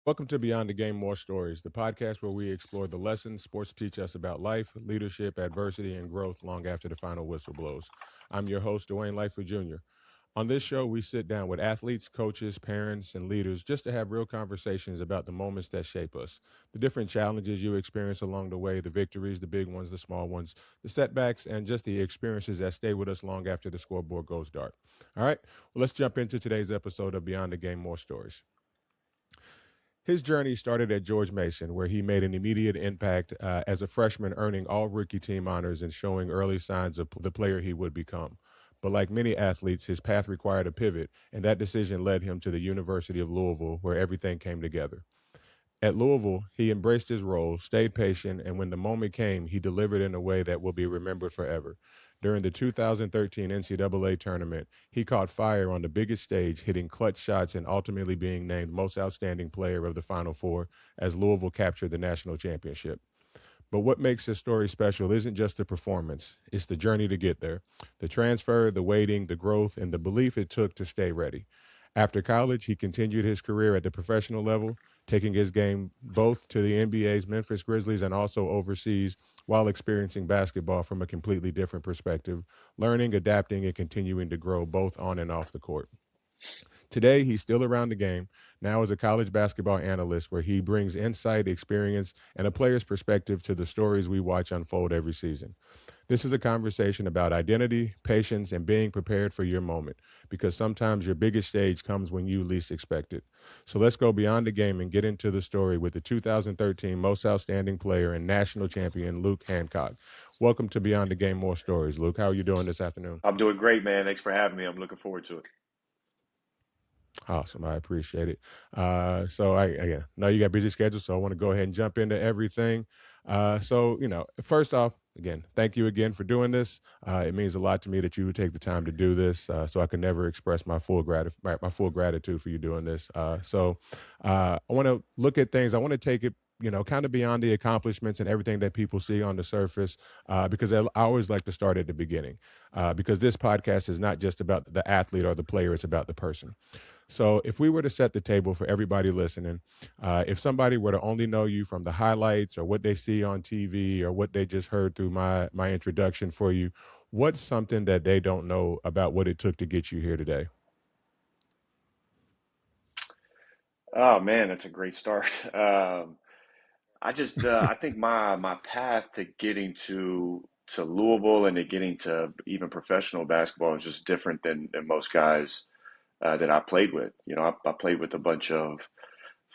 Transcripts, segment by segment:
Welcome to Beyond the Game More Stories, the podcast where we explore the lessons sports teach us about life, leadership, adversity, and growth long after the final whistle blows. I'm your host, Dwayne Lightfoot Jr. On this show, we sit down with athletes, coaches, parents, and leaders just to have real conversations about the moments that shape us, the different challenges you experience along the way, the victories, the big ones, the small ones, the setbacks, and just the experiences that stay with us long after the scoreboard goes dark. All right, well, let's jump into today's episode of Beyond the Game More Stories. His journey started at George Mason, where he made an immediate impact as a freshman, earning all rookie team honors and showing early signs of the player he would become. But like many athletes, his path required a pivot, and that decision led him to the University of Louisville, where everything came together. At Louisville, he embraced his role, stayed patient, and when the moment came, he delivered in a way that will be remembered forever. During the 2013 NCAA tournament, he caught fire on the biggest stage, hitting clutch shots and ultimately being named Most Outstanding Player of the Final Four as Louisville captured the national championship. But what makes his story special isn't just the performance, it's the journey to get there. The transfer, the waiting, the growth, and the belief it took to stay ready. After college, he continued his career at the professional level, taking his game both to the NBA's Memphis Grizzlies and also overseas while experiencing basketball from a completely different perspective, learning, adapting, and continuing to grow both on and off the court. Today, he's still around the game, now as a college basketball analyst, where he brings insight, experience, and a player's perspective to the stories we watch unfold every season. This is a conversation about identity, patience, and being prepared for your moment, because sometimes your biggest stage comes when you least expect it. So let's go beyond the game and get into the story with the 2013 Most Outstanding Player and National Champion, Luke Hancock. Welcome to Beyond the Game More Stories. Luke, how are you doing this afternoon? I'm doing great, man. Thanks for having me. I'm looking forward to it. Awesome. I appreciate it. I know you got busy schedules, so I want to go ahead and jump into everything. First off, again, thank you again for doing this. It means a lot to me that you would take the time to do this. So I can never express my full gratitude for you doing this. I want to look at things. I want to take it, kind of beyond the accomplishments and everything that people see on the surface, because I always like to start at the beginning, because this podcast is not just about the athlete or the player; it's about the person. So, if we were to set the table for everybody listening, if somebody were to only know you from the highlights or what they see on TV or what they just heard through my introduction for you, what's something that they don't know about what it took to get you here today? Oh man, that's a great start. I think my path to getting to Louisville and to getting to even professional basketball is just different than most guys that I played with. I played with a bunch of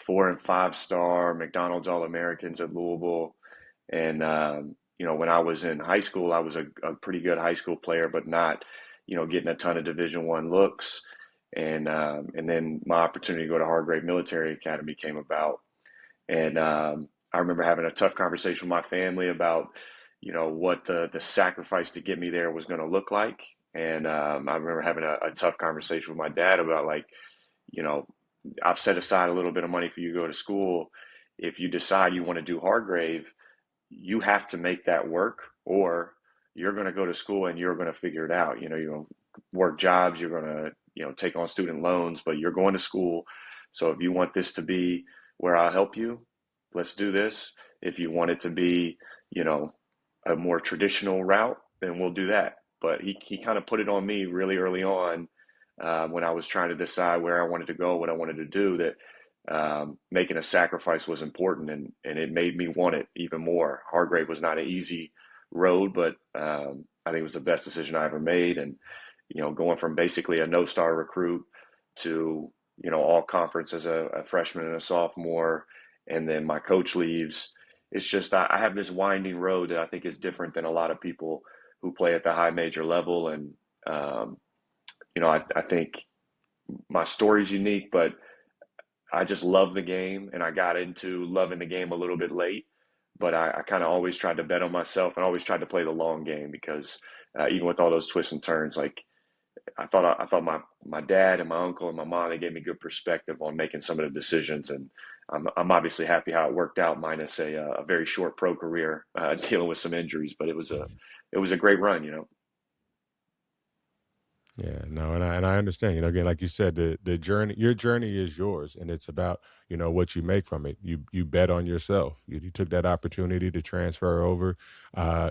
4 and 5 star McDonald's All-Americans at Louisville, and when I was in high school, I was a pretty good high school player, but not getting a ton of Division I looks. And then my opportunity to go to Hargrave Military Academy came about, and I remember having a tough conversation with my family about what the sacrifice to get me there was going to look like. And I remember having a tough conversation with my dad about, like, you know, I've set aside a little bit of money for you to go to school. If you decide you want to do Hargrave, you have to make that work, or you're going to go to school and you're going to figure it out. You're going to work jobs, you're going to, take on student loans, but you're going to school. So if you want this to be where I'll help you, let's do this. If you want it to be, you know, a more traditional route, then we'll do that. But he kind of put it on me really early on, when I was trying to decide where I wanted to go, what I wanted to do, that making a sacrifice was important, and it made me want it even more. Hargrave was not an easy road, but I think it was the best decision I ever made. And, going from basically a no-star recruit to, all conference as a freshman and a sophomore, and then my coach leaves. It's just I have this winding road that I think is different than a lot of people who play at the high major level. And, um, I think my story's unique, but I just love the game, and I got into loving the game a little bit late. But I kind of always tried to bet on myself and always tried to play the long game, because even with all those twists and turns, like, I thought my dad and my uncle and my mom, they gave me good perspective on making some of the decisions, and I'm obviously happy how it worked out, minus a very short pro career, dealing with some injuries. But it was a great run. Yeah, no, and I understand. Again, like you said, the journey, your journey is yours, and it's about what you make from it. You bet on yourself. You took that opportunity to transfer over,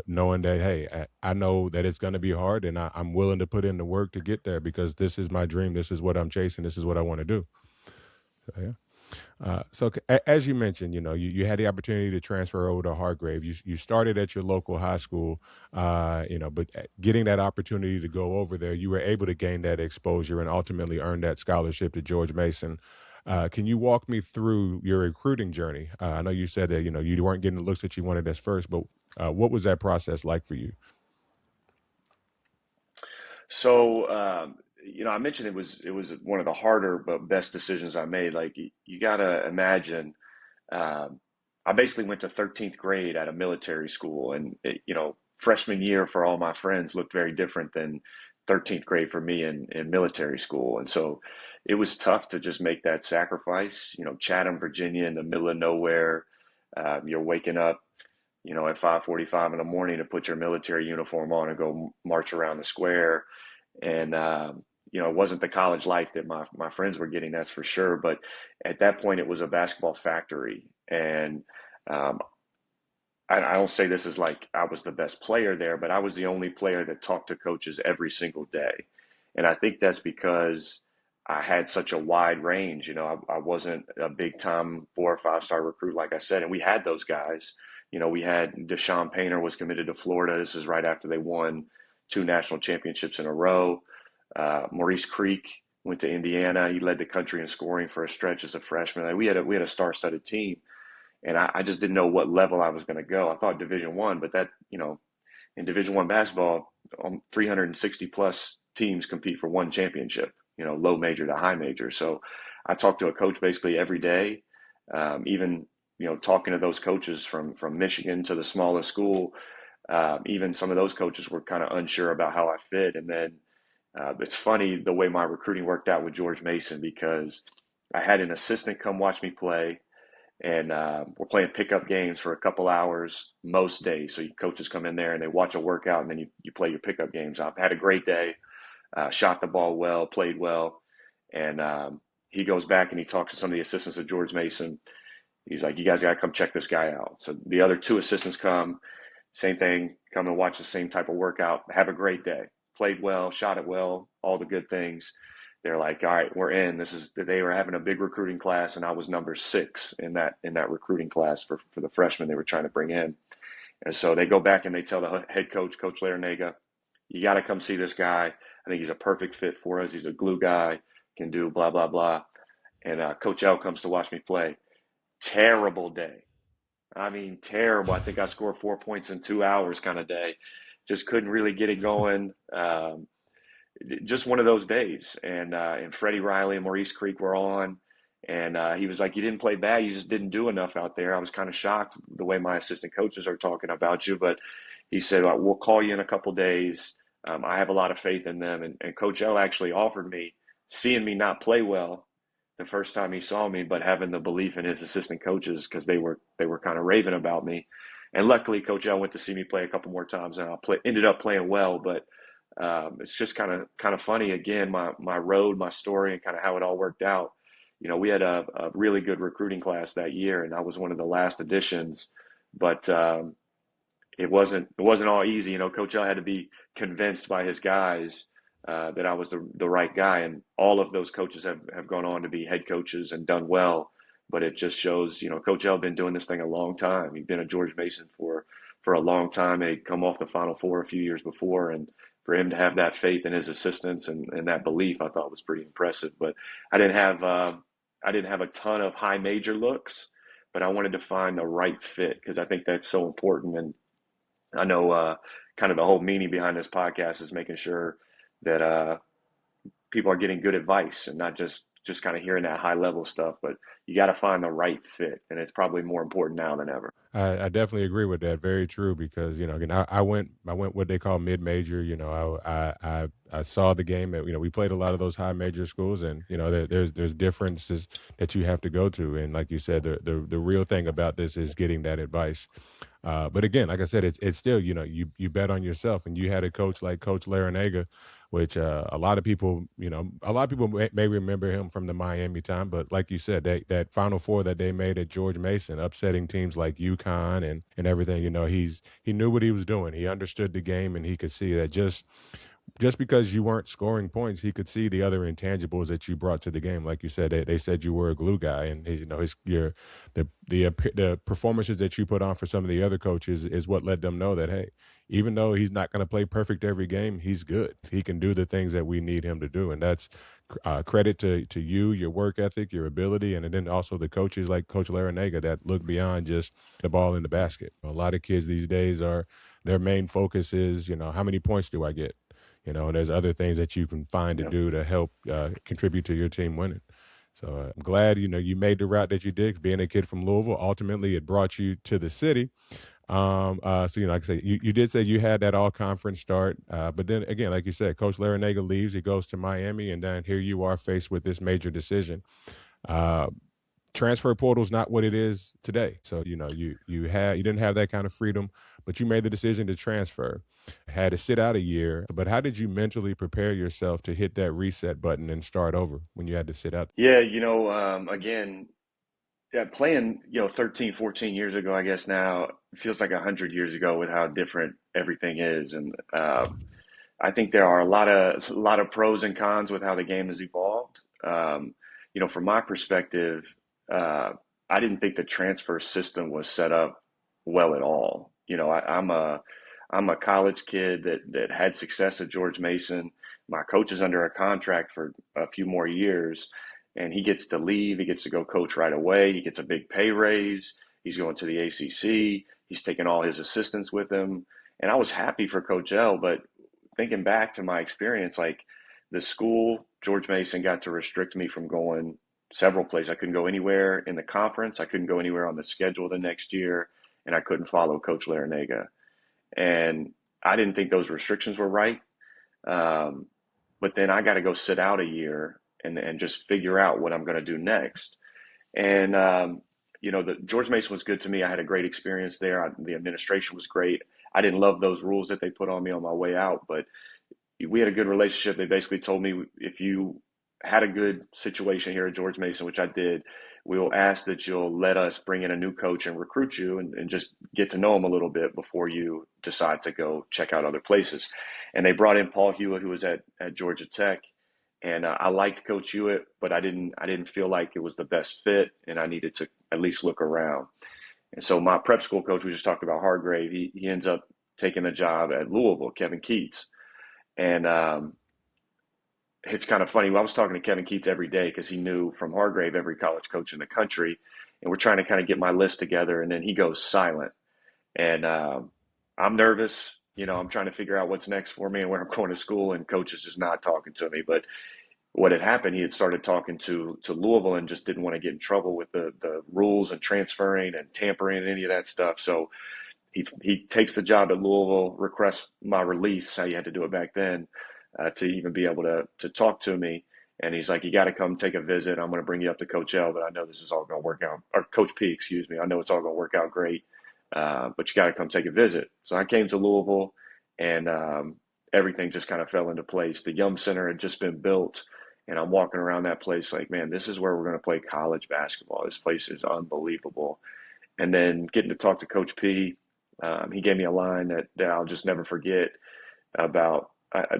knowing that hey, I know that it's going to be hard, and I'm willing to put in the work to get there because this is my dream. This is what I'm chasing. This is what I want to do. So, yeah. As you mentioned, you had the opportunity to transfer over to Hargrave. You started at your local high school, but getting that opportunity to go over there, you were able to gain that exposure and ultimately earn that scholarship to George Mason. Can you walk me through your recruiting journey? I know you said that you weren't getting the looks that you wanted at first, but what was that process like for you? So, I mentioned it was one of the harder but best decisions I made. Like you got to imagine, um, I basically went to 13th grade at a military school, and freshman year for all my friends looked very different than 13th grade for me in military school, and so it was tough to just make that sacrifice. Chatham, Virginia, in the middle of nowhere. You're waking up, at 5:45 in the morning to put your military uniform on and go march around the square. And it wasn't the college life that my friends were getting, that's for sure. But at that point, it was a basketball factory, and um, I don't say this as like I was the best player there, but I was the only player that talked to coaches every single day. And I think that's because I had such a wide range. I wasn't a big time 4 or 5 star recruit, like I said, and we had those guys. We had Deshaun Painter was committed to Florida. This is right after they won 2 national championships in a row. Maurice Creek went to Indiana. He led the country in scoring for a stretch as a freshman. Like, we had a star-studded team, and I just didn't know what level I was going to go. I thought Division I, but that in Division I basketball, 360 plus teams compete for one championship. Low major to high major. So I talked to a coach basically every day, even talking to those coaches from Michigan to the smallest school. Even some of those coaches were kind of unsure about how I fit, and then it's funny the way my recruiting worked out with George Mason because I had an assistant come watch me play, and we're playing pickup games for a couple hours most days. So coaches come in there and they watch a workout, and then you play your pickup games. I had a great day, shot the ball well, played well, and he goes back and he talks to some of the assistants of George Mason. He's like, "You guys got to come check this guy out." So the other 2 assistants come, same thing, come and watch the same type of workout, have a great day, played well, shot it well, all the good things. They're like, all right, we're in. They were having a big recruiting class, and I was number 6 in that recruiting class for the freshmen they were trying to bring in. And so they go back and they tell the head coach, Coach Larinaga, you got to come see this guy. I think he's a perfect fit for us. He's a glue guy, can do blah, blah, blah. And Coach L comes to watch me play. Terrible day. I mean, terrible. I think I scored 4 points in 2 hours kind of day. Just couldn't really get it going. Just one of those days. And Freddie Riley and Maurice Creek were on. And he was like, you didn't play bad. You just didn't do enough out there. I was kind of shocked the way my assistant coaches are talking about you. But he said, we'll call you in a couple days. I have a lot of faith in them. And Coach L actually offered me, seeing me not play well the first time he saw me, but having the belief in his assistant coaches because they were kind of raving about me. And luckily, Coach L went to see me play a couple more times, and ended up playing well. But it's just kind of funny again, my road, my story, and kind of how it all worked out. We had a really good recruiting class that year, and I was one of the last additions. But it wasn't all easy. Coach L had to be convinced by his guys that I was the right guy, and all of those coaches have gone on to be head coaches and done well. But it just shows, Coach L been doing this thing a long time. He'd been a George Mason for a long time. They'd come off the Final Four a few years before, and for him to have that faith in his assistants and that belief, I thought was pretty impressive. But I didn't have a ton of high major looks, but I wanted to find the right fit because I think that's so important. And I know kind of the whole meaning behind this podcast is making sure that people are getting good advice and not just kind of hearing that high level stuff, but you got to find the right fit, and it's probably more important now than ever. I definitely agree with that. Very true because again I went what they call mid major. I saw the game. We played a lot of those high major schools, and there's differences that you have to go to. And like you said, the real thing about this is getting that advice. But again, like I said, it's still you bet on yourself, and you had a coach like Coach Larinaga, which a lot of people may remember him from the Miami time. But like you said, that Final Four that they made at George Mason, upsetting teams like UConn and everything. He knew what he was doing. He understood the game, and he could see that just because you weren't scoring points, he could see the other intangibles that you brought to the game. Like you said, they said you were a glue guy, and the performances that you put on for some of the other coaches is what let them know that, hey, even though he's not going to play perfect every game, he's good. He can do the things that we need him to do, and that's credit to you, your work ethic, your ability, and then also the coaches like Coach Larinaga that look beyond just the ball in the basket. A lot of kids these days their main focus is, how many points do I get? And there's other things that you can find to do to help contribute to your team winning. So I'm glad, you made the route that you did. Being a kid from Louisville, ultimately it brought you to the city. So, like I said, you did say you had that all conference start. But then again, like you said, Coach Larinaga leaves, he goes to Miami, and then here you are faced with this major decision. Transfer portal is not what it is today. So, you didn't have that kind of freedom, but you made the decision to transfer. Had to sit out a year, but how did you mentally prepare yourself to hit that reset button and start over when you had to sit out? Yeah, again, yeah, playing, 13, 14 years ago, I guess now it feels like 100 years ago with how different everything is. And I think there are a lot of pros and cons with how the game has evolved. From my perspective, uh, I didn't think the transfer system was set up well at all. I'm a college kid that had success at George Mason. My coach is under a contract for a few more years, and he gets to leave. He gets to go coach right away. He gets a big pay raise. He's going to the ACC. He's taking all his assistants with him, and I was happy for Coach L. But thinking back to my experience, like the school, George Mason got to restrict me from going several places. I couldn't go anywhere in the conference. I couldn't go anywhere on the schedule the next year, and I couldn't follow Coach Larinaga. And I didn't think those restrictions were right. Um, but then I got to go sit out a year and just figure out what I'm going to do next. And the George Mason was good to me. I had a great experience there. The administration was great. I didn't love those rules that they put on me on my way out, but we had a good relationship. They basically told me, if you had a good situation here at George Mason, which I did, we will ask that you'll let us bring in a new coach and recruit you and just get to know him a little bit before you decide to go check out other places. And they brought in Paul Hewitt, who was at Georgia Tech. And I liked Coach Hewitt, but I didn't feel like it was the best fit, and I needed to at least look around. And so my prep school coach, we just talked about Hargrave, he ends up taking a job at Louisville, Kevin Keats. And it's kind of funny. I was talking to Kevin Keats every day because he knew from Hargrave every college coach in the country. And we're trying to kind of get my list together. And then he goes silent. And I'm nervous. I'm trying to figure out what's next for me and where I'm going to school. And coach is just not talking to me. But what had happened, he had started talking to Louisville and just didn't want to get in trouble with the rules and transferring and tampering and any of that stuff. So he takes the job at Louisville, requests my release, how you had to do it back then, to even be able to talk to me. And he's like, you got to come take a visit. I'm going to bring you up to Coach L, but I know this is all going to work out, or Coach P, excuse me. I know it's all going to work out great, but you got to come take a visit. So I came to Louisville, and everything just kind of fell into place. The Yum Center had just been built, and I'm walking around that place like, man, this is where we're going to play college basketball. This place is unbelievable. And then getting to talk to Coach P, he gave me a line that I'll just never forget about.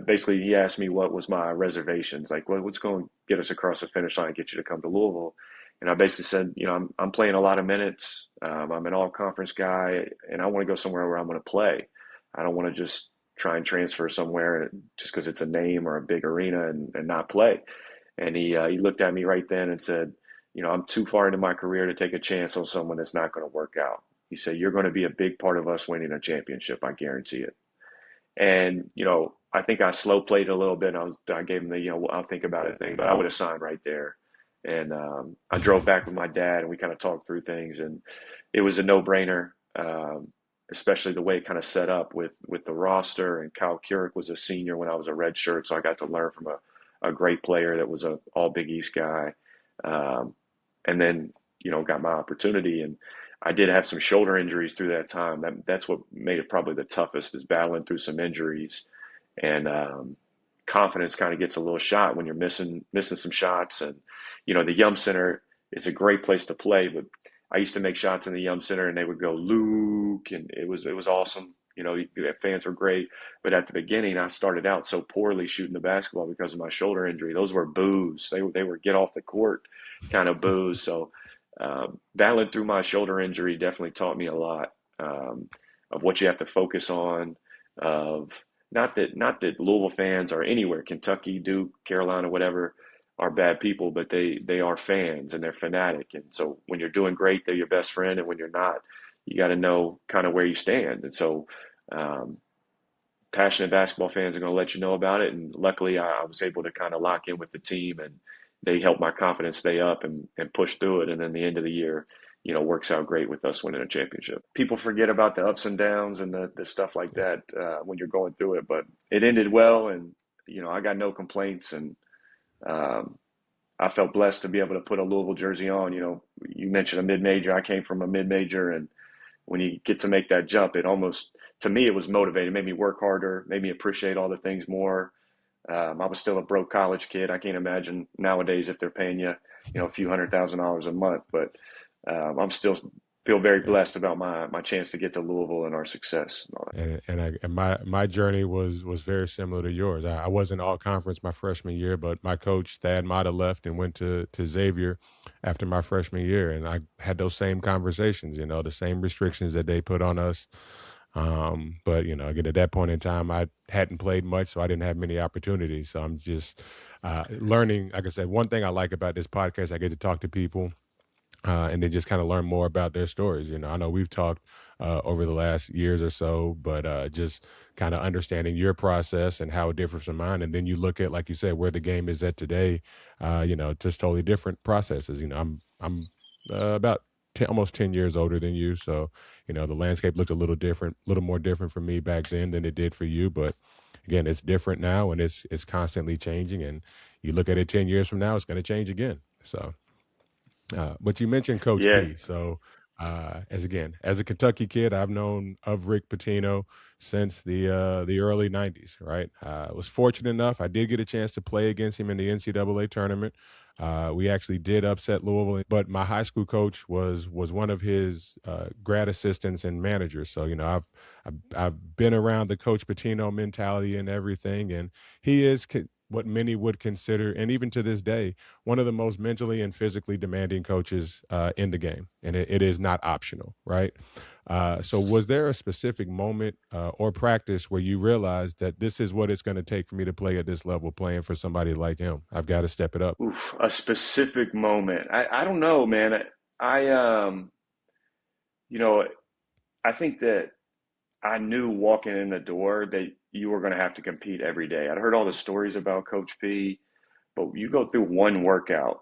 Basically, he asked me what was my reservations, like what's going to get us across the finish line and get you to come to Louisville. And I basically said, I'm playing a lot of minutes. I'm an all-conference guy, and I want to go somewhere where I'm going to play. I don't want to just try and transfer somewhere just because it's a name or a big arena and not play. And he looked at me right then and said, I'm too far into my career to take a chance on someone that's not going to work out. He said, you're going to be a big part of us winning a championship. I guarantee it. And, I think I slow played a little bit. I gave him the, I'll think about it thing, but I would have signed right there. And I drove back with my dad, and we kind of talked through things, and it was a no-brainer. especially the way it kind of set up with the roster. And Kyle Keurig was a senior when I was a redshirt, so I got to learn from a great player that was a all Big East guy. And then, got my opportunity. And I did have some shoulder injuries through that time. That's what made it probably the toughest, is battling through some injuries. And confidence kind of gets a little shot when you're missing some shots. And, the Yum Center is a great place to play, but I used to make shots in the Yum Center and they would go, Luke, and it was awesome. Fans were great. But at the beginning, I started out so poorly shooting the basketball because of my shoulder injury. Those were boos. They were get off the court kind of boos. So battling through my shoulder injury definitely taught me a lot of what you have to focus on. Of not that Louisville fans are anywhere, Kentucky, Duke, Carolina, whatever, are bad people, but they are fans and they're fanatic. And so when you're doing great, they're your best friend, and when you're not, you got to know kind of where you stand. And so passionate basketball fans are going to let you know about it. And luckily, I was able to kind of lock in with the team, and they helped my confidence stay up and push through it. And then the end of the year, works out great with us winning a championship. People forget about the ups and downs and the stuff like that when you're going through it, but it ended well, and I got no complaints. And I felt blessed to be able to put a Louisville jersey on. You mentioned a mid-major. I came from a mid-major, and when you get to make that jump, to me, it was motivating. It made me work harder, made me appreciate all the things more. I was still a broke college kid. I can't imagine nowadays if they're paying you, a few $100,000 a month. But I'm still feel very blessed about my chance to get to Louisville and our success. And my journey was very similar to yours. I wasn't all conference my freshman year, but my coach Thad Matta left and went to Xavier after my freshman year, and I had those same conversations. The same restrictions that they put on us. But again, at that point in time, I hadn't played much, so I didn't have many opportunities. So I'm just learning. Like I said, one thing I like about this podcast, I get to talk to people. And then just kind of learn more about their stories. I know we've talked over the last years or so, but just kind of understanding your process and how it differs from mine. And then you look at, like you said, where the game is at today, just totally different processes. I'm about almost 10 years older than you. So, the landscape looked a little more different for me back then than it did for you. But again, it's different now, and it's constantly changing. And you look at it 10 years from now, it's going to change again. So. But you mentioned Coach Yeah. P. So, as a Kentucky kid, I've known of Rick Pitino since the early '90s. Right, I was fortunate enough; I did get a chance to play against him in the NCAA tournament. We actually did upset Louisville, but my high school coach was one of his grad assistants and managers. So I've been around the Coach Pitino mentality and everything, and he is what many would consider, and even to this day, one of the most mentally and physically demanding coaches in the game, and it is not optional, right? So was there a specific moment or practice where you realized that this is what it's going to take for me to play at this level, playing for somebody like him? I've got to step it up. Oof, a specific moment. I don't know, man. You know, I think that I knew walking in the door that you were going to have to compete every day. I'd heard all the stories about Coach P, but you go through one workout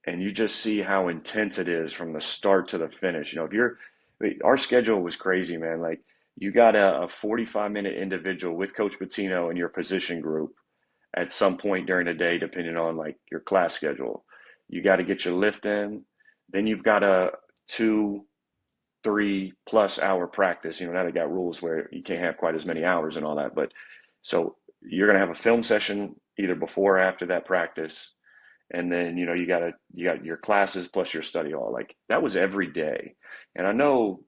and you just see how intense it is from the start to the finish. Our schedule was crazy, man. Like, you got a 45-minute individual with Coach Pitino in your position group at some point during the day, depending on like your class schedule. You got to get your lift in. Then you've got a 2-3+ hour practice. Now they got rules where you can't have quite as many hours and all that. But so you're going to have a film session either before or after that practice. And then, you got your classes plus your study hall. Like, that was every day. And I know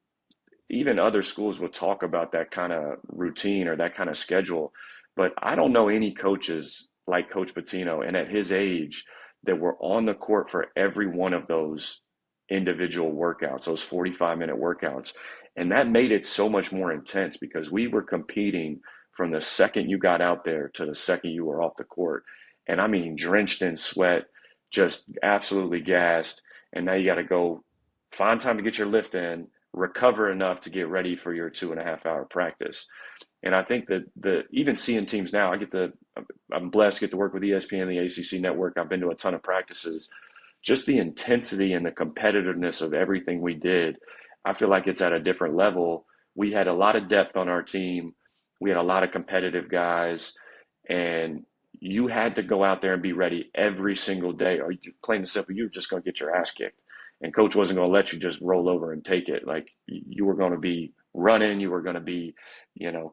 even other schools will talk about that kind of routine or that kind of schedule, but I don't know any coaches like Coach Pitino and at his age that were on the court for every one of those individual workouts, those 45-minute workouts. And that made it so much more intense because we were competing from the second you got out there to the second you were off the court. And I mean, drenched in sweat, just absolutely gassed. And now you got to go find time to get your lift in, recover enough to get ready for your 2.5-hour practice. And I think that even seeing teams now, I'm blessed to get to work with ESPN, the ACC Network. I've been to a ton of practices. Just the intensity and the competitiveness of everything we did, I feel like it's at a different level we had a lot of depth on our team. We had a lot of competitive guys, and you had to go out there and be ready every single day, or you, plain and simple, you were just going to get your ass kicked. And coach wasn't going to let you just roll over and take it. Like you were going to be running, you were going to be,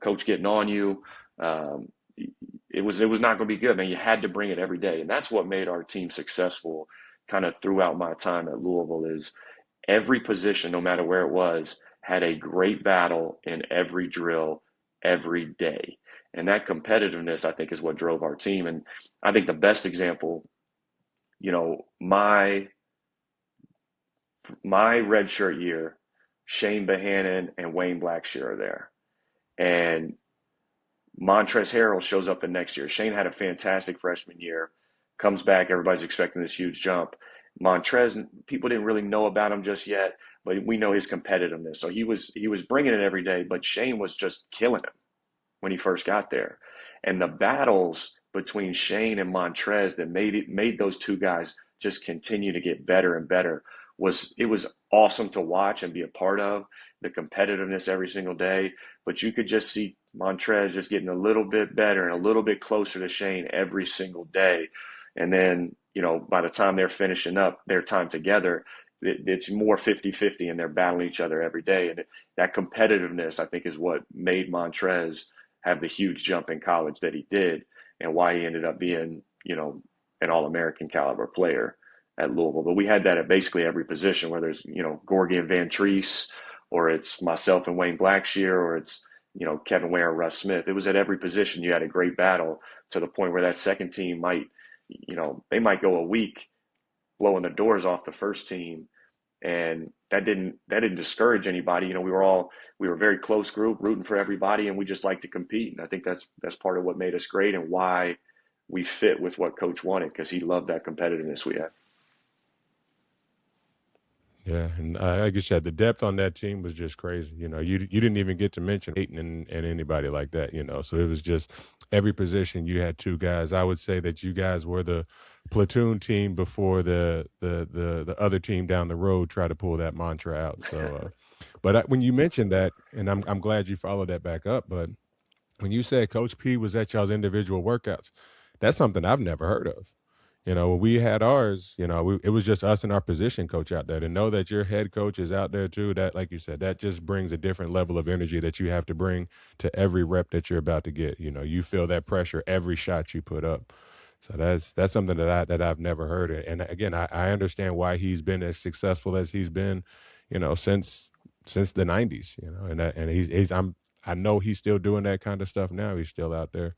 coach getting on you. Um, it was not going to be good, man. You had to bring it every day, and that's what made our team successful. Kind of throughout my time at Louisville is every position, no matter where it was, had a great battle in every drill every day. And that competitiveness, I think, is what drove our team. And I think the best example, my redshirt year, Shane Bohannon and Wayne Blackshear are there. And Montrezl Harrell shows up the next year. Shane had a fantastic freshman year, comes back, everybody's expecting this huge jump. Montrez, people didn't really know about him just yet, but we know his competitiveness. So he was bringing it every day, but Shane was just killing him when he first got there. And the battles between Shane and Montrez that made those two guys just continue to get better and better was awesome to watch and be a part of, the competitiveness every single day. But you could just see Montrez just getting a little bit better and a little bit closer to Shane every single day. And then, by the time they're finishing up their time together, it's more 50-50 and they're battling each other every day. And that competitiveness, I think, is what made Montrez have the huge jump in college that he did and why he ended up being, an All-American caliber player at Louisville. But we had that at basically every position, whether it's, Gorgie and Van Treese, or it's myself and Wayne Blackshear, or it's, Kevin Ware and Russ Smith. It was at every position you had a great battle, to the point where that second team might, they might go a week blowing the doors off the first team. And that didn't discourage anybody. We were a very close group, rooting for everybody, and we just like to compete. And I think that's part of what made us great and why we fit with what coach wanted, because he loved that competitiveness we had. Yeah, and like you said, the depth on that team was just crazy. You didn't even get to mention Peyton and anybody like that. So it was just every position you had two guys. I would say that you guys were the platoon team before the other team down the road tried to pull that mantra out. So, but when you mentioned that, and I'm glad you followed that back up. But when you said Coach P was at y'all's individual workouts, that's something I've never heard of. When we had ours, it was just us and our position coach out there. To know that your head coach is out there too, that, like you said, that just brings a different level of energy that you have to bring to every rep that you're about to get. You feel that pressure every shot you put up. So that's something that I've never heard of. And again, I understand why he's been as successful as he's been, since the 90s. And I know he's still doing that kind of stuff now. He's still out there.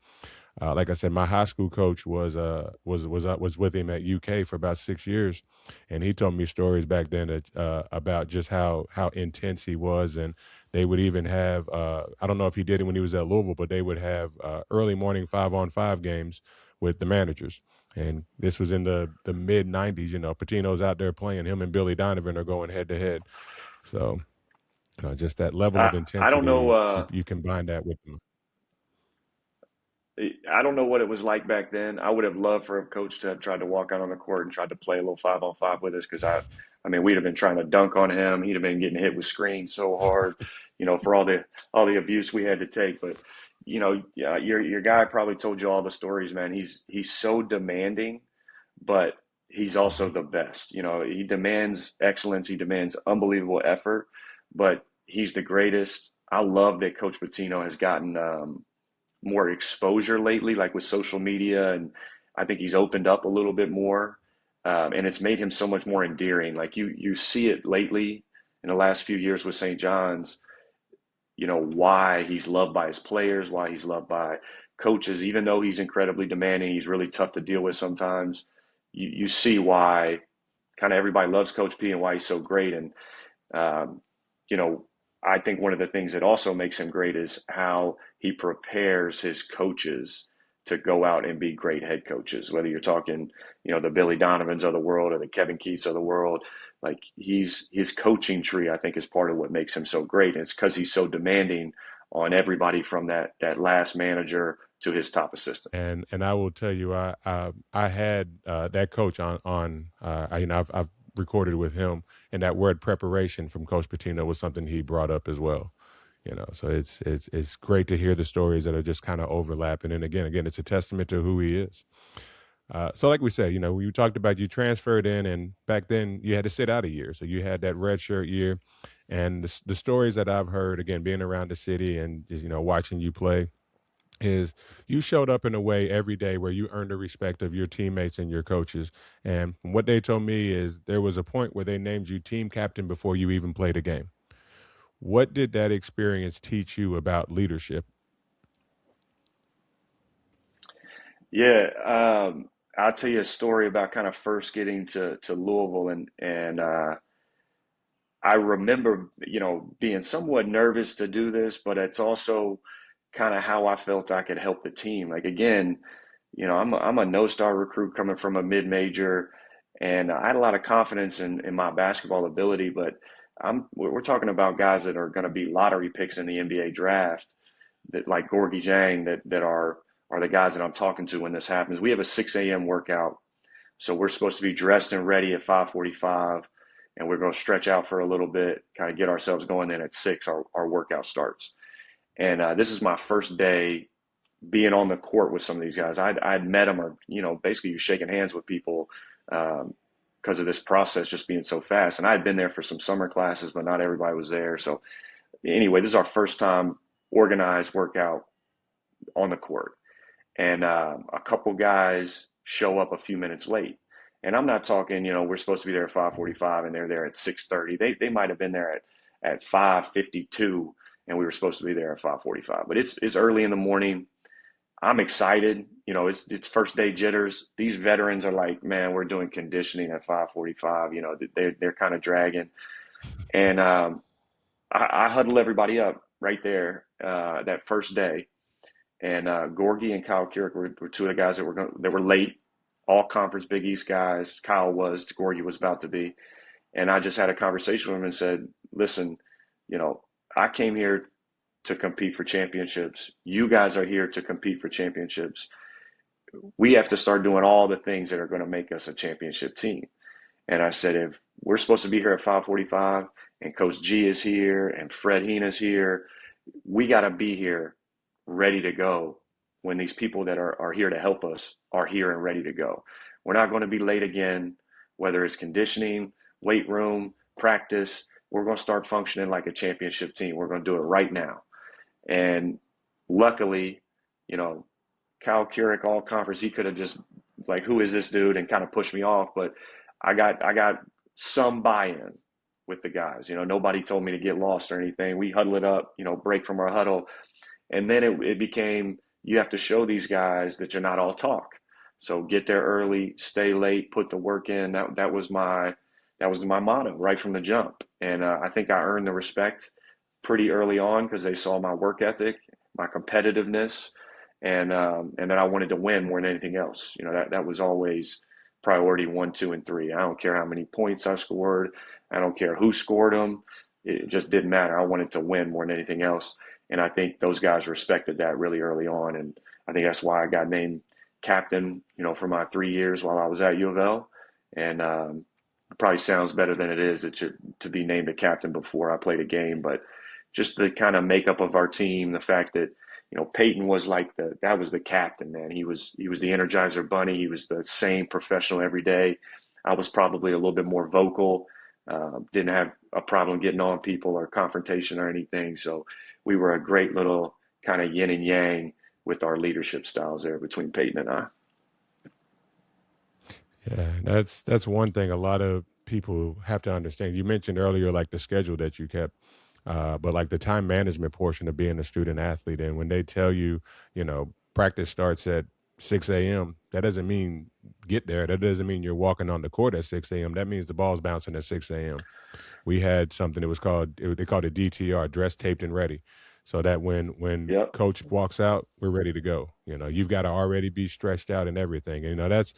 Like I said, my high school coach was with him at UK for about 6 years, and he told me stories back then about just how intense he was. And they would even have I don't know if he did it when he was at Louisville, but they would have early morning 5-on-5 games with the managers. And this was in the mid 90s. Patino's out there playing. Him and Billy Donovan are going head to head. So just that level of I don't intensity, know. you combine that with them. I don't know what it was like back then. I would have loved for a coach to have tried to walk out on the court and tried to play a little 5-on-5 with us, because I mean, we'd have been trying to dunk on him. He'd have been getting hit with screens so hard, for all the abuse we had to take. But yeah, your guy probably told you all the stories, man. He's so demanding, but he's also the best. He demands excellence. He demands unbelievable effort, but he's the greatest. I love that Coach Pitino has gotten more exposure lately, like with social media, and I think he's opened up a little bit more, and it's made him so much more endearing. Like you see it lately in the last few years with St. John's, why he's loved by his players, why he's loved by coaches, even though he's incredibly demanding, he's really tough to deal with sometimes. You see why kind of everybody loves Coach P and why he's so great. And um, you know, I think one of the things that also makes him great is how he prepares his coaches to go out and be great head coaches. Whether you're talking, the Billy Donovans of the world or the Kevin Keats of the world, like his coaching tree, I think, is part of what makes him so great. And it's because he's so demanding on everybody from that last manager to his top assistant. And I will tell you, I had that coach on I've recorded with him, and that word preparation from Coach Pitino was something he brought up as well. So it's great to hear the stories that are just kind of overlapping. And again, it's a testament to who he is. So like we said, we talked about you transferred in, and back then you had to sit out a year. So you had that red shirt year. And the stories that I've heard, again, being around the city and just, watching you play, is you showed up in a way every day where you earned the respect of your teammates and your coaches. And what they told me is there was a point where they named you team captain before you even played a game. What did that experience teach you about leadership? Yeah, I'll tell you a story about kind of first getting to Louisville, and I remember, being somewhat nervous to do this, but it's also kind of how I felt I could help the team. Like again, I'm a no-star recruit coming from a mid-major, and I had a lot of confidence in my basketball ability, but we're talking about guys that are going to be lottery picks in the NBA draft, that like Gorgie Jang, that are the guys that I'm talking to when this happens. We have a 6 a.m. workout, so we're supposed to be dressed and ready at 5:45, and we're going to stretch out for a little bit, kind of get ourselves going. Then at 6, our workout starts. And this is my first day being on the court with some of these guys. I'd met them, or basically you're shaking hands with people because of this process just being so fast. And I had been there for some summer classes, but not everybody was there. So anyway, this is our first time organized workout on the court, and a couple guys show up a few minutes late. And I'm not talking, we're supposed to be there at 5:45 and they're there at 6:30. They might have been there at 5:52 and we were supposed to be there at 5:45. But it's early in the morning. I'm excited. It's first day jitters. These veterans are like, man, we're doing conditioning at 5:45. They're kind of dragging, and I huddle everybody up right there that first day. And Gorgie and Kyle Keurig were two of the guys that were late, all conference Big East guys. Kyle was, Gorgie was about to be, and I just had a conversation with him and said, "Listen, I came here to compete for championships. You guys are here to compete for championships. We have to start doing all the things that are going to make us a championship team." And I said, if we're supposed to be here at 5:45, and Coach G is here, and Fred Heena's here, we got to be here ready to go when these people that are here to help us are here and ready to go. We're not going to be late again, whether it's conditioning, weight room, practice. We're going to start functioning like a championship team. We're going to do it right now. And luckily, Kyle Keurig, all conference, he could have just like, who is this dude, and kind of pushed me off. But I got some buy-in with the guys. Nobody told me to get lost or anything. We huddle it up, break from our huddle. And then it became, you have to show these guys that you're not all talk. So get there early, stay late, put the work in. That was my motto right from the jump. And I think I earned the respect pretty early on because they saw my work ethic, my competitiveness, and then I wanted to win more than anything else. That was always priority 1, 2, and 3. I don't care how many points I scored. I don't care who scored them. It just didn't matter. I wanted to win more than anything else. And I think those guys respected that really early on. And I think that's why I got named captain, for my 3 years while I was at U of L. And it probably sounds better than it is to be named a captain before I played a game. But just the kind of makeup of our team, the fact that, Peyton was like that was the captain, man. He was the Energizer Bunny. He was the same professional every day. I was probably a little bit more vocal. Didn't have a problem getting on people or confrontation or anything. So we were a great little kind of yin and yang with our leadership styles there between Peyton and I. Yeah, that's one thing a lot of people have to understand. You mentioned earlier like the schedule that you kept, but like the time management portion of being a student athlete. And when they tell you, practice starts at 6 a.m., that doesn't mean get there. That doesn't mean you're walking on the court at 6 a.m. That means the ball's bouncing at 6 a.m. We had something that was they called it DTR, dressed, taped, and ready. So that when Yep. coach walks out, we're ready to go. You've got to already be stretched out and everything. And, that's,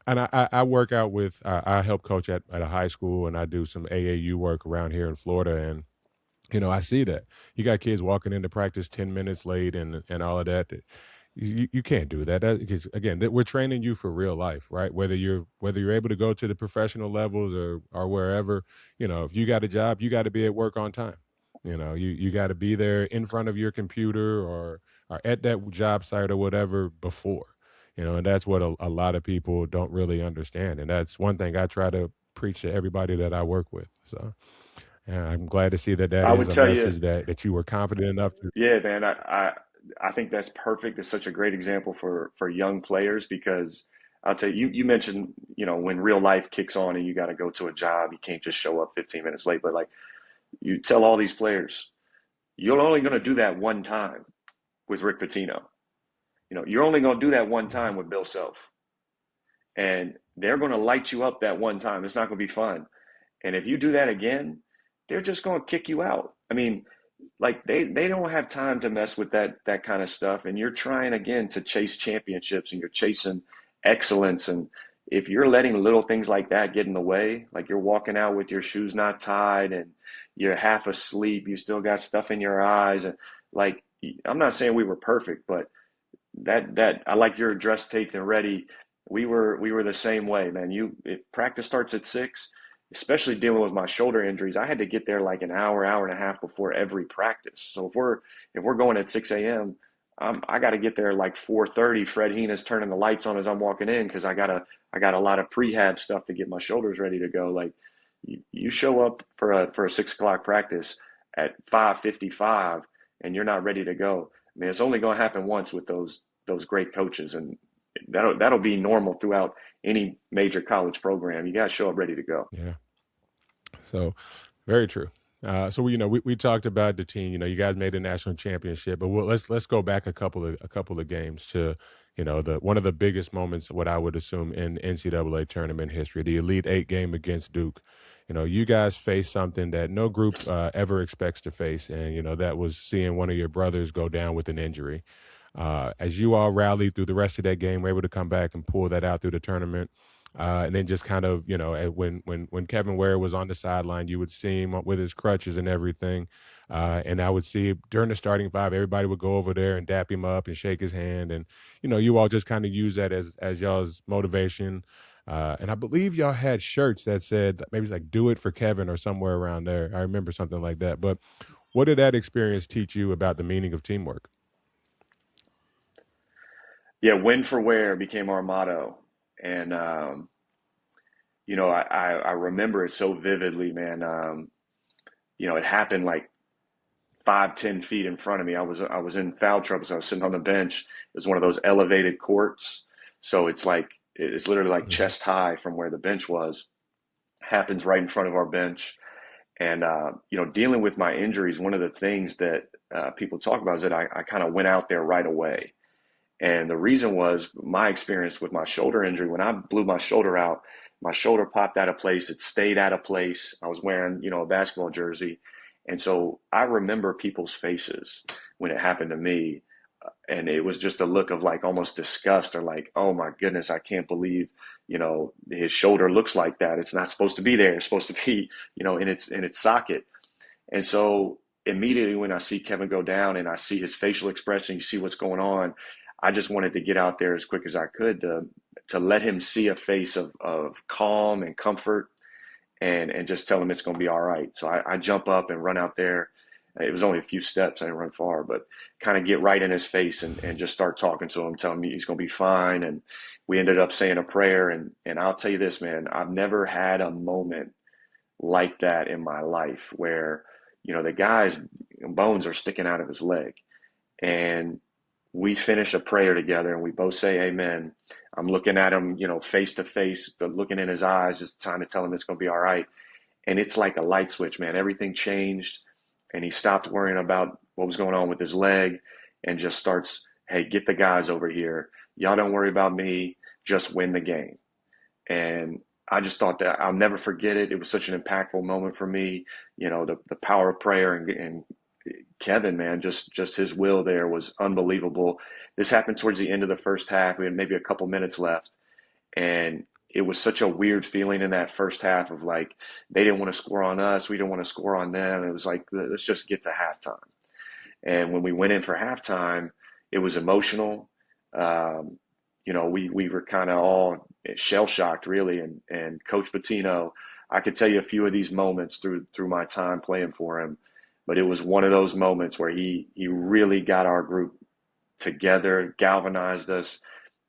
and I work out with, I help coach at a high school, and I do some AAU work around here in Florida. And, I see that you got kids walking into practice 10 minutes late and all of that. You can't do that. Because again, we're training you for real life, right? Whether you're able to go to the professional levels or wherever, if you got a job, you got to be at work on time. You got to be there in front of your computer or at that job site or whatever before. And that's what a lot of people don't really understand. And that's one thing I try to preach to everybody that I work with. So, and I'm glad to see that I is would a tell you, message that you were confident enough to. yeah, man, I think that's perfect. It's such a great example for young players because I'll tell you, you mentioned, when real life kicks on and you got to go to a job, you can't just show up 15 minutes late. But like you tell all these players, you're only going to do that one time with Rick Pitino. You're only going to do that one time with Bill Self. And they're going to light you up that one time. It's not going to be fun. And if you do that again, they're just going to kick you out. I mean, like they don't have time to mess with that kind of stuff. And you're trying again to chase championships and you're chasing excellence. And if you're letting little things like that get in the way, like you're walking out with your shoes not tied and you're half asleep, you still got stuff in your eyes, and like I'm not saying we were perfect, but that I like your dress taped and ready. We were the same way, man. If practice starts at 6, especially dealing with my shoulder injuries, I had to get there like an hour and a half before every practice. So if we're going at 6 a.m., I got to get there like 4:30. Fred Heena's turning the lights on as I'm walking in because I got a lot of prehab stuff to get my shoulders ready to go. Like you show up for a 6 o'clock practice at 5:55 and you're not ready to go. I mean, it's only going to happen once with those great coaches, and that'll be normal throughout any major college program. You got to show up ready to go. Yeah. So very true. So we talked about the team. You guys made a national championship, but let's go back a couple of games to the one of the biggest moments, what I would assume in NCAA tournament history, the Elite Eight game against Duke. You guys faced something that no group ever expects to face, and that was seeing one of your brothers go down with an injury. As you all rallied through the rest of that game, were able to come back and pull that out through the tournament. And then just kind of, when Kevin Ware was on the sideline, you would see him with his crutches and everything. And I would see during the starting five, everybody would go over there and dap him up and shake his hand. And, you all just kind of use that as y'all's motivation. And I believe y'all had shirts that said maybe it's like "Do it for Kevin" or somewhere around there. I remember something like that. But what did that experience teach you about the meaning of teamwork? Yeah, win for wear became our motto, and I remember it so vividly, man. It happened like 5, 10 feet in front of me. I was in foul trouble, so I was sitting on the bench. It was one of those elevated courts, so it's literally like Hmm. chest high from where the bench was. Happens right in front of our bench, and dealing with my injuries. One of the things that people talk about is that I kind of went out there right away. And the reason was my experience with my shoulder injury. When I blew my shoulder out, my shoulder popped out of place. It stayed out of place. I was wearing, a basketball jersey. And so I remember people's faces when it happened to me. And it was just a look of like almost disgust or like, oh my goodness, I can't believe, his shoulder looks like that. It's not supposed to be there. It's supposed to be, in its socket. And so immediately when I see Kevin go down and I see his facial expression, you see what's going on, I just wanted to get out there as quick as I could to let him see a face of calm and comfort and just tell him it's going to be all right. So I jump up and run out there. It was only a few steps. I didn't run far, but kind of get right in his face and just start talking to him, telling me he's going to be fine. And we ended up saying a prayer. And I'll tell you this, man, I've never had a moment like that in my life where, the guy's bones are sticking out of his leg. And we finish a prayer together and we both say amen. I'm looking at him, face to face, but looking in his eyes, just trying to tell him it's going to be all right. And it's like a light switch, man. Everything changed. And he stopped worrying about what was going on with his leg and just starts, hey, get the guys over here. Y'all don't worry about me. Just win the game. And I just thought that I'll never forget it. It was such an impactful moment for me. The power of prayer and Kevin, man, just his will there was unbelievable. This happened towards the end of the first half. We had maybe a couple minutes left, and it was such a weird feeling in that first half of like they didn't want to score on us, we didn't want to score on them. It was like let's just get to halftime. And when we went in for halftime, it was emotional. Um, we were kind of all shell shocked, really. And Coach Patino, I could tell you a few of these moments through my time playing for him. But it was one of those moments where he really got our group together, galvanized us,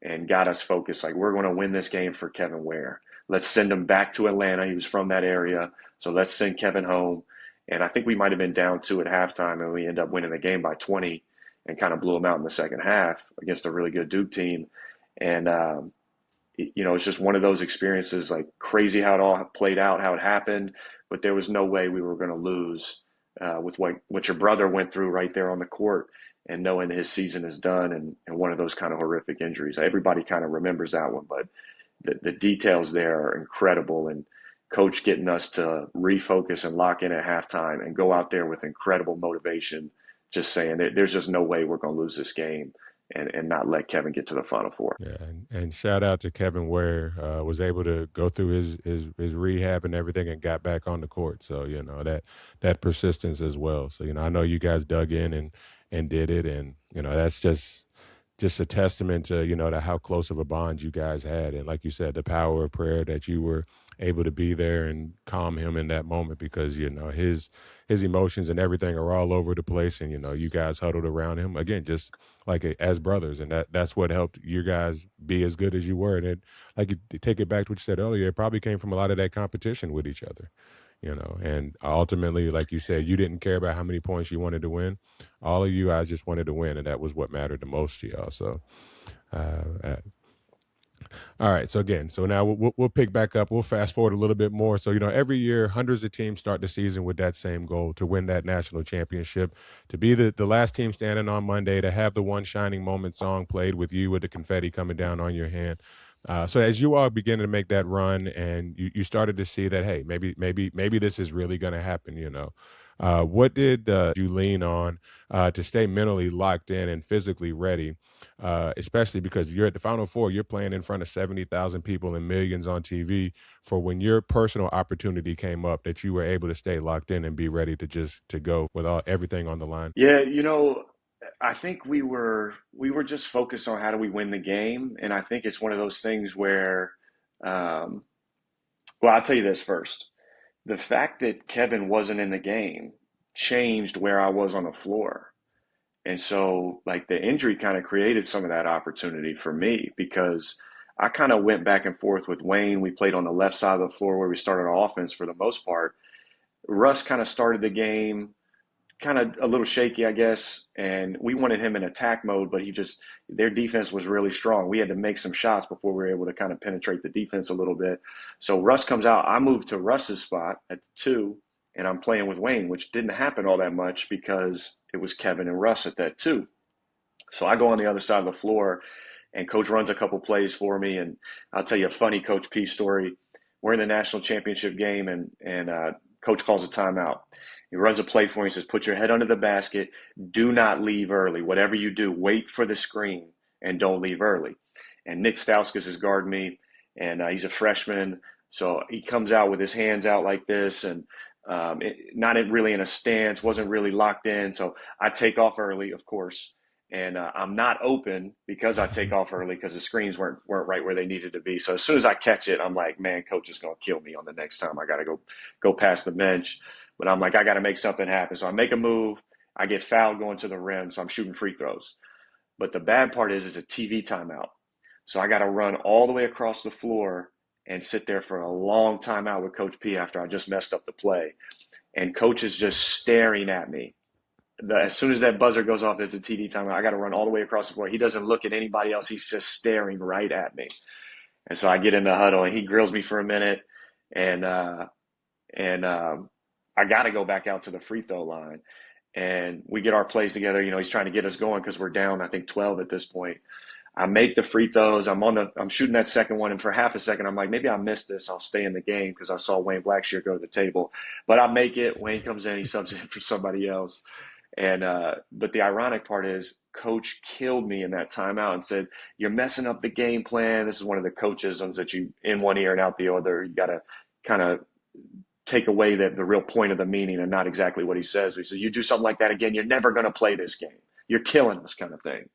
and got us focused. Like, we're going to win this game for Kevin Ware. Let's send him back to Atlanta. He was from that area. So let's send Kevin home. And I think we might have been down 2 at halftime, and we ended up winning the game by 20 and kind of blew them out in the second half against a really good Duke team. And, it's just one of those experiences, like, crazy how it all played out, how it happened. But there was no way we were going to lose with what your brother went through right there on the court, and knowing his season is done, and one of those kind of horrific injuries. Everybody kind of remembers that one, but the details there are incredible. And coach getting us to refocus and lock in at halftime and go out there with incredible motivation, just saying there's just no way we're going to lose this game, and not let Kevin get to the Final Four. Yeah, and shout out to Kevin Ware, was able to go through his rehab and everything and got back on the court. So, that persistence as well. So, I know you guys dug in and did it, and, that's just a testament to, to how close of a bond you guys had. And like you said, the power of prayer, that you were able to be there and calm him in that moment, because, his emotions and everything are all over the place. And, you guys huddled around him again, just like as brothers. And that's what helped you guys be as good as you were. And like, you take it back to what you said earlier, it probably came from a lot of that competition with each other. And ultimately, like you said, you didn't care about how many points you wanted to win. All of you guys just wanted to win, and that was what mattered the most to y'all. So, all right. So now we'll pick back up. We'll fast forward a little bit more. So, every year, hundreds of teams start the season with that same goal, to win that national championship, to be the last team standing on Monday, to have the One Shining Moment song played with you with the confetti coming down on your hand. So as you are beginning to make that run, and you started to see that, hey, maybe this is really going to happen, what did you lean on to stay mentally locked in and physically ready, especially because you're at the Final Four, you're playing in front of 70,000 people and millions on TV, for when your personal opportunity came up, that you were able to stay locked in and be ready to go with everything on the line? Yeah, I think we were just focused on how do we win the game. And I think it's one of those things where, well, I'll tell you this first. The fact that Kevin wasn't in the game changed where I was on the floor. And so, like, the injury kind of created some of that opportunity for me, because I kind of went back and forth with Wayne. We played on the left side of the floor where we started our offense for the most part. Russ kind of started the game kind of a little shaky, I guess, and we wanted him in attack mode, but their defense was really strong. We had to make some shots before we were able to kind of penetrate the defense a little bit. So Russ comes out. I moved to Russ's spot at 2, and I'm playing with Wayne, which didn't happen all that much because it was Kevin and Russ at that 2. So I go on the other side of the floor, and coach runs a couple plays for me, and I'll tell you a funny Coach P story. We're in the national championship game, and coach calls a timeout. He runs a play for me and says, put your head under the basket. Do not leave early. Whatever you do, wait for the screen and don't leave early. And Nick Stauskas is guarding me, and he's a freshman. So he comes out with his hands out like this, and not really in a stance, wasn't really locked in. So I take off early, of course. And I'm not open because I take off early because the screens weren't right where they needed to be. So as soon as I catch it, I'm like, man, coach is going to kill me on the next time. I got to go past the bench. But I'm like, I got to make something happen. So I make a move. I get fouled going to the rim, so I'm shooting free throws. But the bad part is it's a TV timeout. So I got to run all the way across the floor and sit there for a long time out with Coach P after I just messed up the play. And coach is just staring at me. As soon as that buzzer goes off, there's a TV timeout. I got to run all the way across the floor. He doesn't look at anybody else. He's just staring right at me. And so I get in the huddle, and he grills me for a minute, and I got to go back out to the free throw line, and we get our plays together. He's trying to get us going because we're down, I think, 12 at this point. I make the free throws. I'm shooting that second one, and for half a second, I'm like, maybe I missed this. I'll stay in the game because I saw Wayne Blackshear go to the table. But I make it. Wayne comes in. He subs in for somebody else. And but the ironic part is coach killed me in that timeout and said, you're messing up the game plan. This is one of the coachisms that you in one ear and out the other. You got to kind of take away the real point of the meaning and not exactly what he says. He said, you do something like that again, you're never going to play this game. You're killing us, kind of thing.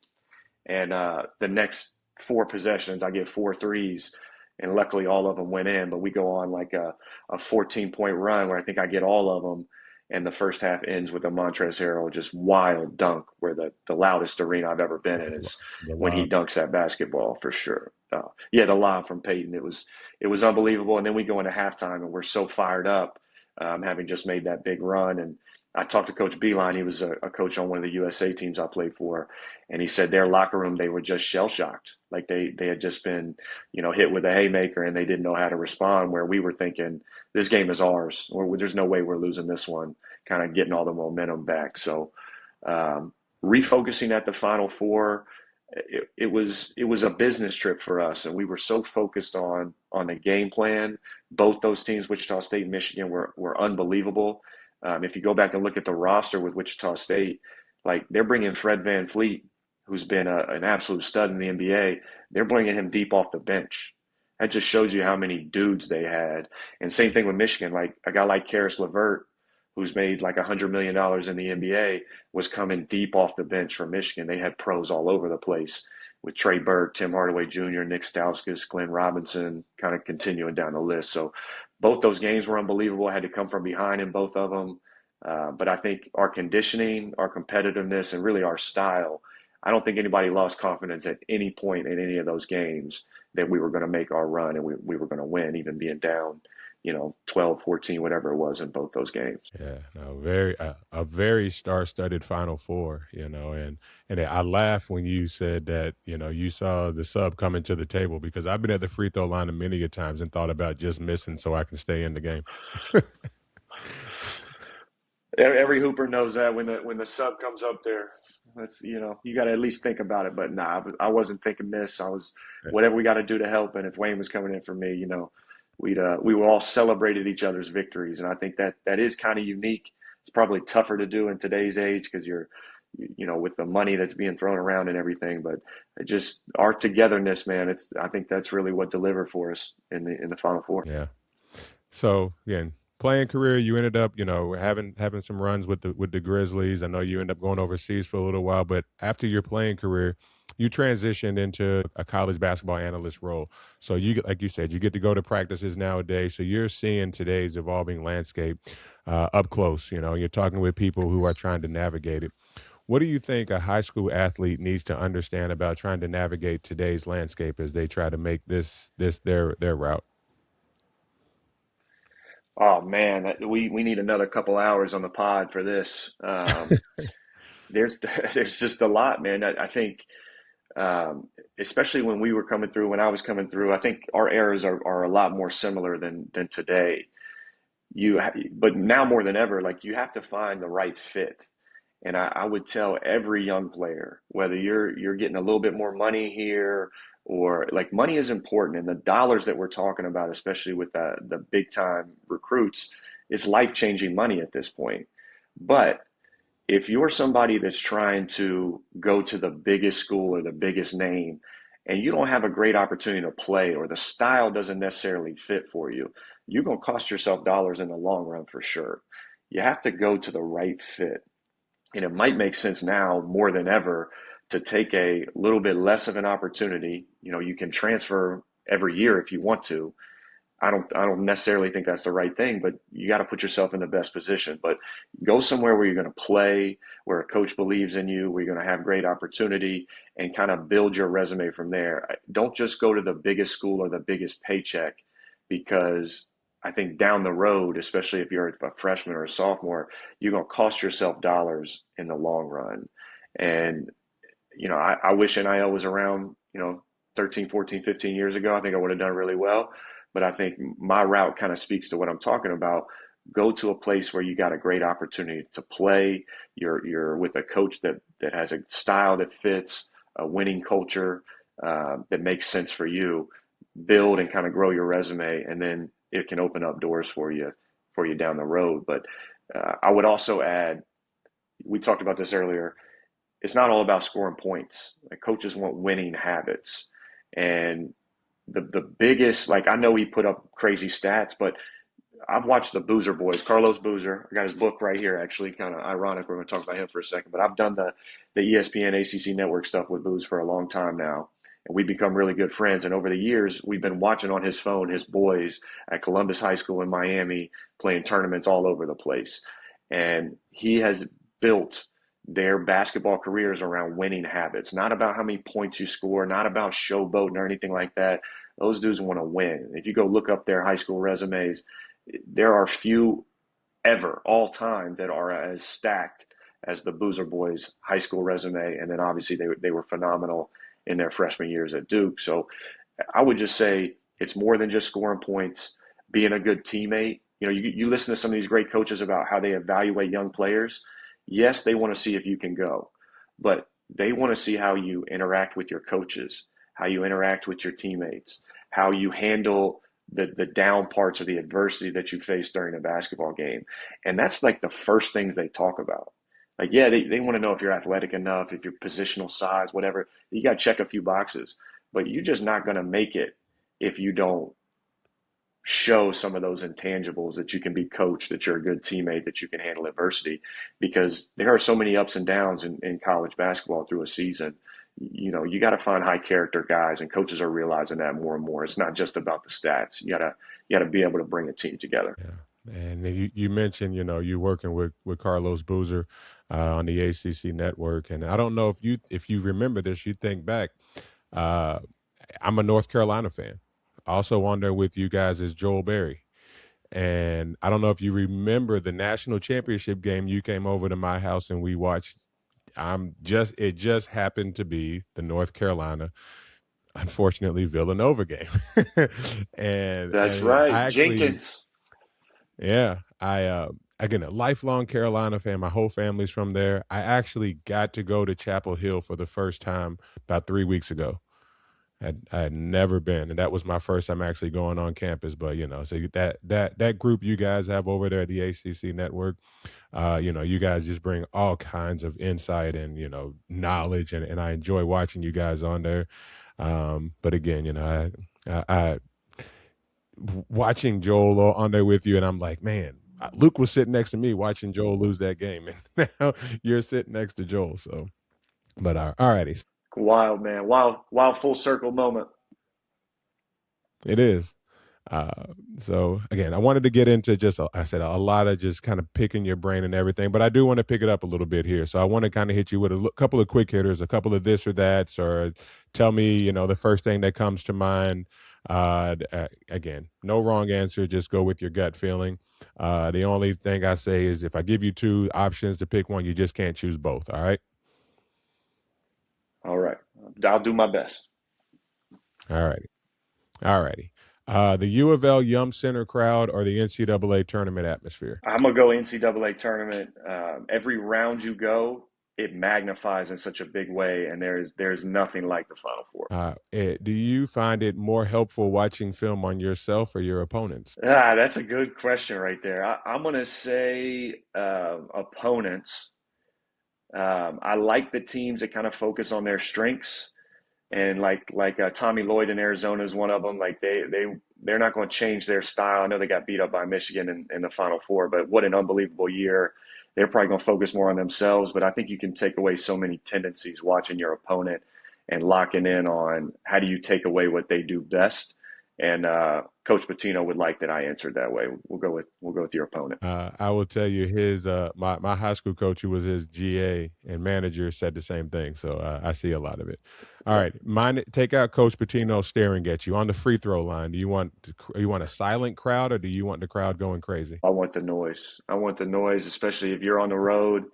And the next 4 possessions, I get 4 threes, and luckily all of them went in. But we go on like a 14-point run where I think I get all of them. and the first half ends with a Montrezl Harrell just wild dunk, where the loudest arena I've ever been in is The when he lob. dunks that basketball for sure. Yeah, the lob from Peyton, it was unbelievable. And then we go into halftime and we're so fired up, having just made that big run. And I talked to Coach Beeline. He was a coach on one of the USA teams I played for, and he said their locker room, they were just shell shocked, like they had just been hit with a haymaker and they didn't know how to respond. Where we were thinking this game is ours, or there's no way we're losing this one. Kind of getting all the momentum back. So refocusing at the Final Four, it was a business trip for us, and we were so focused on the game plan. Both those teams, Wichita State and Michigan, were unbelievable. If you go back and look at the roster with Wichita State, like they're bringing Fred VanVleet, who's been an absolute stud in the NBA. They're bringing him deep off the bench. That just shows you how many dudes they had. And same thing with Michigan, like a guy like Karis LeVert, who's made like $100 million in the NBA, was coming deep off the bench for Michigan. They had pros all over the place with Trey Burke, Tim Hardaway Jr., Nick Stauskas, Glenn Robinson, kind of continuing down the list. So both those games were unbelievable. I had to come from behind in both of them. But I think our conditioning, our competitiveness, and really our style, I don't think anybody lost confidence at any point in any of those games that we were going to make our run and we were going to win, even being down, 12, 14, whatever it was in both those games. Yeah, no, a very star-studded Final Four, and I laughed when you said that, you saw the sub coming to the table, because I've been at the free throw line many a times and thought about just missing so I can stay in the game. Every hooper knows that when the sub comes up there, that's you got to at least think about it. But nah, I wasn't thinking miss. I was whatever we got to do to help. And if Wayne was coming in for me, we were all celebrated each other's victories, and I think that is kind of unique. It's probably tougher to do in today's age because you're with the money that's being thrown around and everything. But just our togetherness, man. I think that's really what delivered for us in the Final Four. Yeah. So again, playing career, you ended up, having some runs with the Grizzlies. I know you ended up going overseas for a little while, but after your playing career, you transitioned into a college basketball analyst role. So you, like you said, you get to go to practices nowadays. So you're seeing today's evolving landscape up close. You're talking with people who are trying to navigate it. What do you think a high school athlete needs to understand about trying to navigate today's landscape as they try to make this their route? Oh man, we need another couple hours on the pod for this. There's there's just a lot, man. I think, especially when I was coming through, I think our eras are a lot more similar than today. But now more than ever, like you have to find the right fit. And I would tell every young player, whether you're getting a little bit more money here, or like money is important, and the dollars that we're talking about, especially with the big time recruits, it's life changing money at this point. But if you're somebody that's trying to go to the biggest school or the biggest name, and you don't have a great opportunity to play, or the style doesn't necessarily fit for you, you're going to cost yourself dollars in the long run for sure. You have to go to the right fit. And it might make sense now more than ever to take a little bit less of an opportunity. You can transfer every year if you want to. I don't necessarily think that's the right thing, but you got to put yourself in the best position. But go somewhere where you're going to play, where a coach believes in you, where you're going to have great opportunity, and kind of build your resume from there. Don't just go to the biggest school or the biggest paycheck, because I think down the road, especially if you're a freshman or a sophomore, you're going to cost yourself dollars in the long run. And, I wish NIL was around, 13, 14, 15 years ago. I think I would have done really well. But I think my route kind of speaks to what I'm talking about. Go to a place where you got a great opportunity to play. You're with a coach that has a style that fits, a winning culture that makes sense for you. Build and kind of grow your resume, and then it can open up doors for you down the road. But I would also add, we talked about this earlier, it's not all about scoring points. Like, coaches want winning habits. And the biggest, like, I know he put up crazy stats, but I've watched the Boozer boys, Carlos Boozer. I got his book right here, actually, kind of ironic. We're going to talk about him for a second, but I've done the ESPN ACC Network stuff with Booz for a long time now. And we've become really good friends. And over the years, we've been watching on his phone his boys at Columbus High School in Miami playing tournaments all over the place. And he has built their basketball careers around winning habits, not about how many points you score, not about showboating or anything like that. Those dudes want to win. If you go look up their high school resumes, there are few ever, all time, that are as stacked as the Boozer Boys high school resume. And then obviously they were phenomenal in their freshman years at Duke. So I would just say it's more than just scoring points, being a good teammate. You listen to some of these great coaches about how they evaluate young players. Yes, they want to see if you can go, but they want to see how you interact with your coaches, how you interact with your teammates, how you handle the down parts of the adversity that you face during a basketball game. And that's like the first things they talk about. Like, yeah, they want to know if you're athletic enough, if you're positional size, whatever. You got to check a few boxes, but you're just not going to make it if you don't show some of those intangibles, that you can be coached, that you're a good teammate, that you can handle adversity, because there are so many ups and downs in college basketball through a season. You got to find high character guys, and coaches are realizing that more and more. It's not just about the stats. You gotta be able to bring a team together. Yeah. And you mentioned, you working with Carlos Boozer on the ACC Network. And I don't know if you remember this, you think back, I'm a North Carolina fan. Also on there with you guys is Joel Berry. And I don't know if you remember the national championship game. You came over to my house and we watched. It just happened to be the North Carolina, unfortunately, Villanova game. That's and I right, actually, Jenkins. yeah, again, a lifelong Carolina fan. My whole family's from there. I actually got to go to Chapel Hill for the first time about 3 weeks ago. I had never been, and that was my first time actually going on campus. But so that group you guys have over there at the ACC Network, you guys just bring all kinds of insight and knowledge, and I enjoy watching you guys on there. But again, I watching Joel on there with you, and I'm like, man, Luke was sitting next to me watching Joel lose that game, and now you're sitting next to Joel. So, but all righty, Wild, man. Wild full circle moment. it is. Uh, so again, I wanted to get into just, I said, a lot of just kind of picking your brain and everything, but I do want to pick it up a little bit here. So I want to kind of hit you with a couple of quick hitters, a couple of this or that, or tell me, the first thing that comes to mind. Again, no wrong answer. Just go with your gut feeling. The only thing I say is if I give you two options to pick one, you just can't choose both. All right. All right. I'll do my best. All righty. All righty. The U of L Yum Center crowd or the NCAA tournament atmosphere? I'm gonna go NCAA tournament. Every round you go, it magnifies in such a big way, and there's nothing like the Final Four. Do you find it more helpful watching film on yourself or your opponents? That's a good question right there. I'm gonna say opponents. I like the teams that kind of focus on their strengths, and like Tommy Lloyd in Arizona is one of them. Like they're not going to change their style. I know they got beat up by Michigan in the Final Four, but what an unbelievable year. They're probably going to focus more on themselves, but I think you can take away so many tendencies watching your opponent and locking in on how do you take away what they do best. And Coach Pitino would like that I answered that way. We'll go with your opponent. I will tell you, his my high school coach, who was his GA and manager, said the same thing. So I see a lot of it. All right, take out Coach Pitino staring at you on the free throw line. Do you want a silent crowd or do you want the crowd going crazy? I want the noise. I want the noise, especially if you're on the road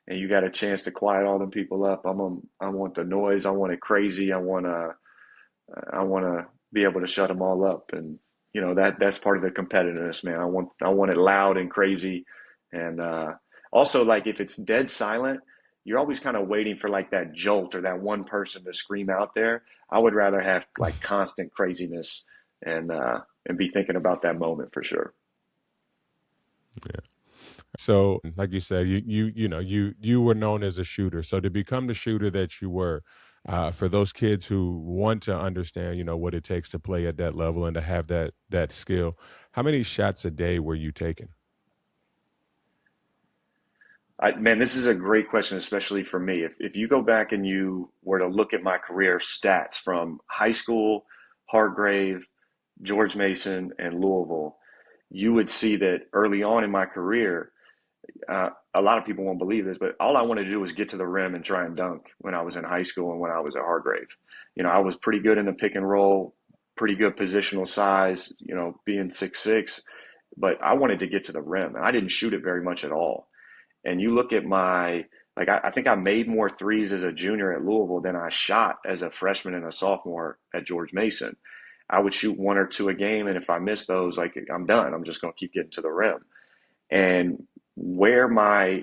and you got a chance to quiet all them people up. I want the noise. I want it crazy. I want to be able to shut them all up, and that's part of the competitiveness, man. I want it loud and crazy, and also like if it's dead silent, you're always kind of waiting for like that jolt or that one person to scream out there. I would rather have like constant craziness and be thinking about that moment for sure. Yeah. So, like you said, you were known as a shooter. So to become the shooter that you were, for those kids who want to understand, what it takes to play at that level and to have that skill, how many shots a day were you taking? Man, this is a great question, especially for me. If you go back and you were to look at my career stats from high school, Hargrave, George Mason, and Louisville, you would see that early on in my career, a lot of people won't believe this, but all I wanted to do was get to the rim and try and dunk when I was in high school and when I was at Hargrave. I was pretty good in the pick and roll, pretty good positional size, being 6'6", but I wanted to get to the rim, and I didn't shoot it very much at all. And you look at I think I made more threes as a junior at Louisville than I shot as a freshman and a sophomore at George Mason. I would shoot one or two a game, and if I miss those, like, I'm done. I'm just going to keep getting to the rim. And where my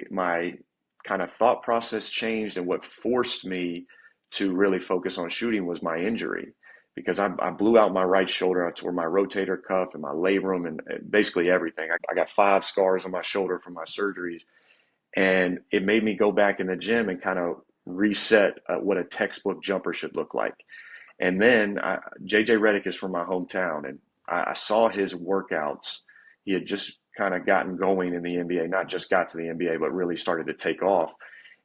kind of thought process changed and what forced me to really focus on shooting was my injury, because I blew out my right shoulder. I tore my rotator cuff and my labrum and basically everything. I got 5 scars on my shoulder from my surgeries, and it made me go back in the gym and kind of reset what a textbook jumper should look like. And then JJ Redick is from my hometown, and I saw his workouts. He had just kind of gotten going in the NBA, not just got to the NBA, but really started to take off.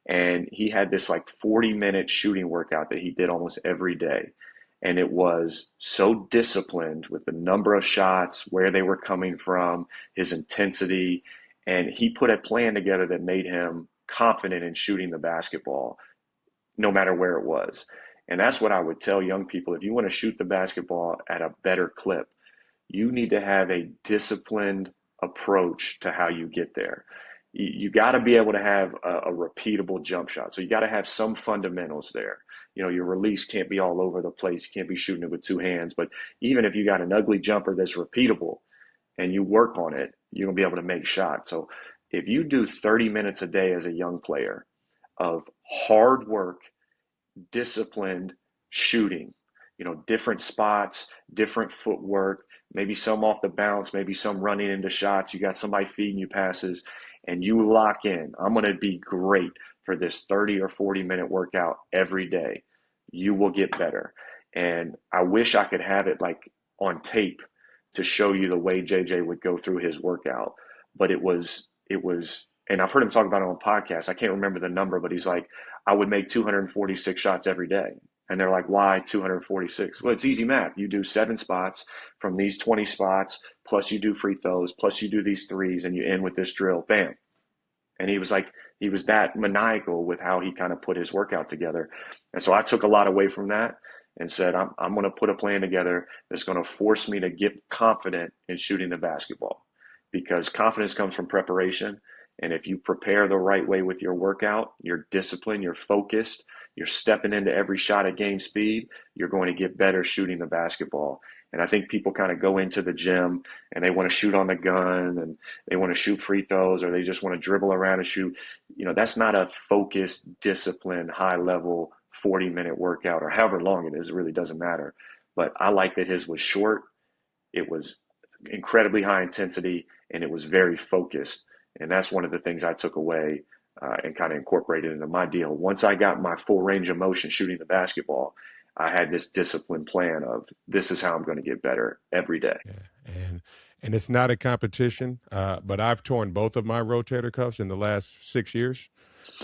And he had this like 40-minute shooting workout that he did almost every day. And it was so disciplined with the number of shots, where they were coming from, his intensity. And he put a plan together that made him confident in shooting the basketball, no matter where it was. And that's what I would tell young people. If you want to shoot the basketball at a better clip, you need to have a disciplined approach to how you get there. You got to be able to have a repeatable jump shot. So you got to have some fundamentals there. Your release can't be all over the place. You can't be shooting it with 2 hands. But even if you got an ugly jumper that's repeatable and you work on it, you're going to be able to make shots. So if you do 30 minutes a day as a young player of hard work, disciplined shooting, different spots, different footwork, maybe some off the bounce, maybe some running into shots, you got somebody feeding you passes, and you lock in, I'm going to be great for this 30 or 40-minute workout every day, you will get better. And I wish I could have it like on tape to show you the way JJ would go through his workout. But it was, and I've heard him talk about it on podcasts. I can't remember the number, but he's like, I would make 246 shots every day. And they're like, why 246? Well, it's easy math. You do 7 spots from these 20 spots, plus you do free throws, plus you do these threes, and you end with this drill. Bam. And he was that maniacal with how he kind of put his workout together. And so I took a lot away from that and said, I'm going to put a plan together that's going to force me to get confident in shooting the basketball, because confidence comes from preparation. And if you prepare the right way with your workout, you're disciplined, you're focused, you're stepping into every shot at game speed, you're going to get better shooting the basketball. And I think people kind of go into the gym and they want to shoot on the gun and they want to shoot free throws, or they just want to dribble around and shoot. That's not a focused, disciplined, high level 40-minute workout, or however long it is. It really doesn't matter. But I like that his was short. It was incredibly high intensity, and it was very focused. And that's one of the things I took away and kind of incorporated into my deal. Once I got my full range of motion shooting the basketball, I had this disciplined plan of, this is how I'm going to get better every day. Yeah. And it's not a competition, but I've torn both of my rotator cuffs in the last 6 years.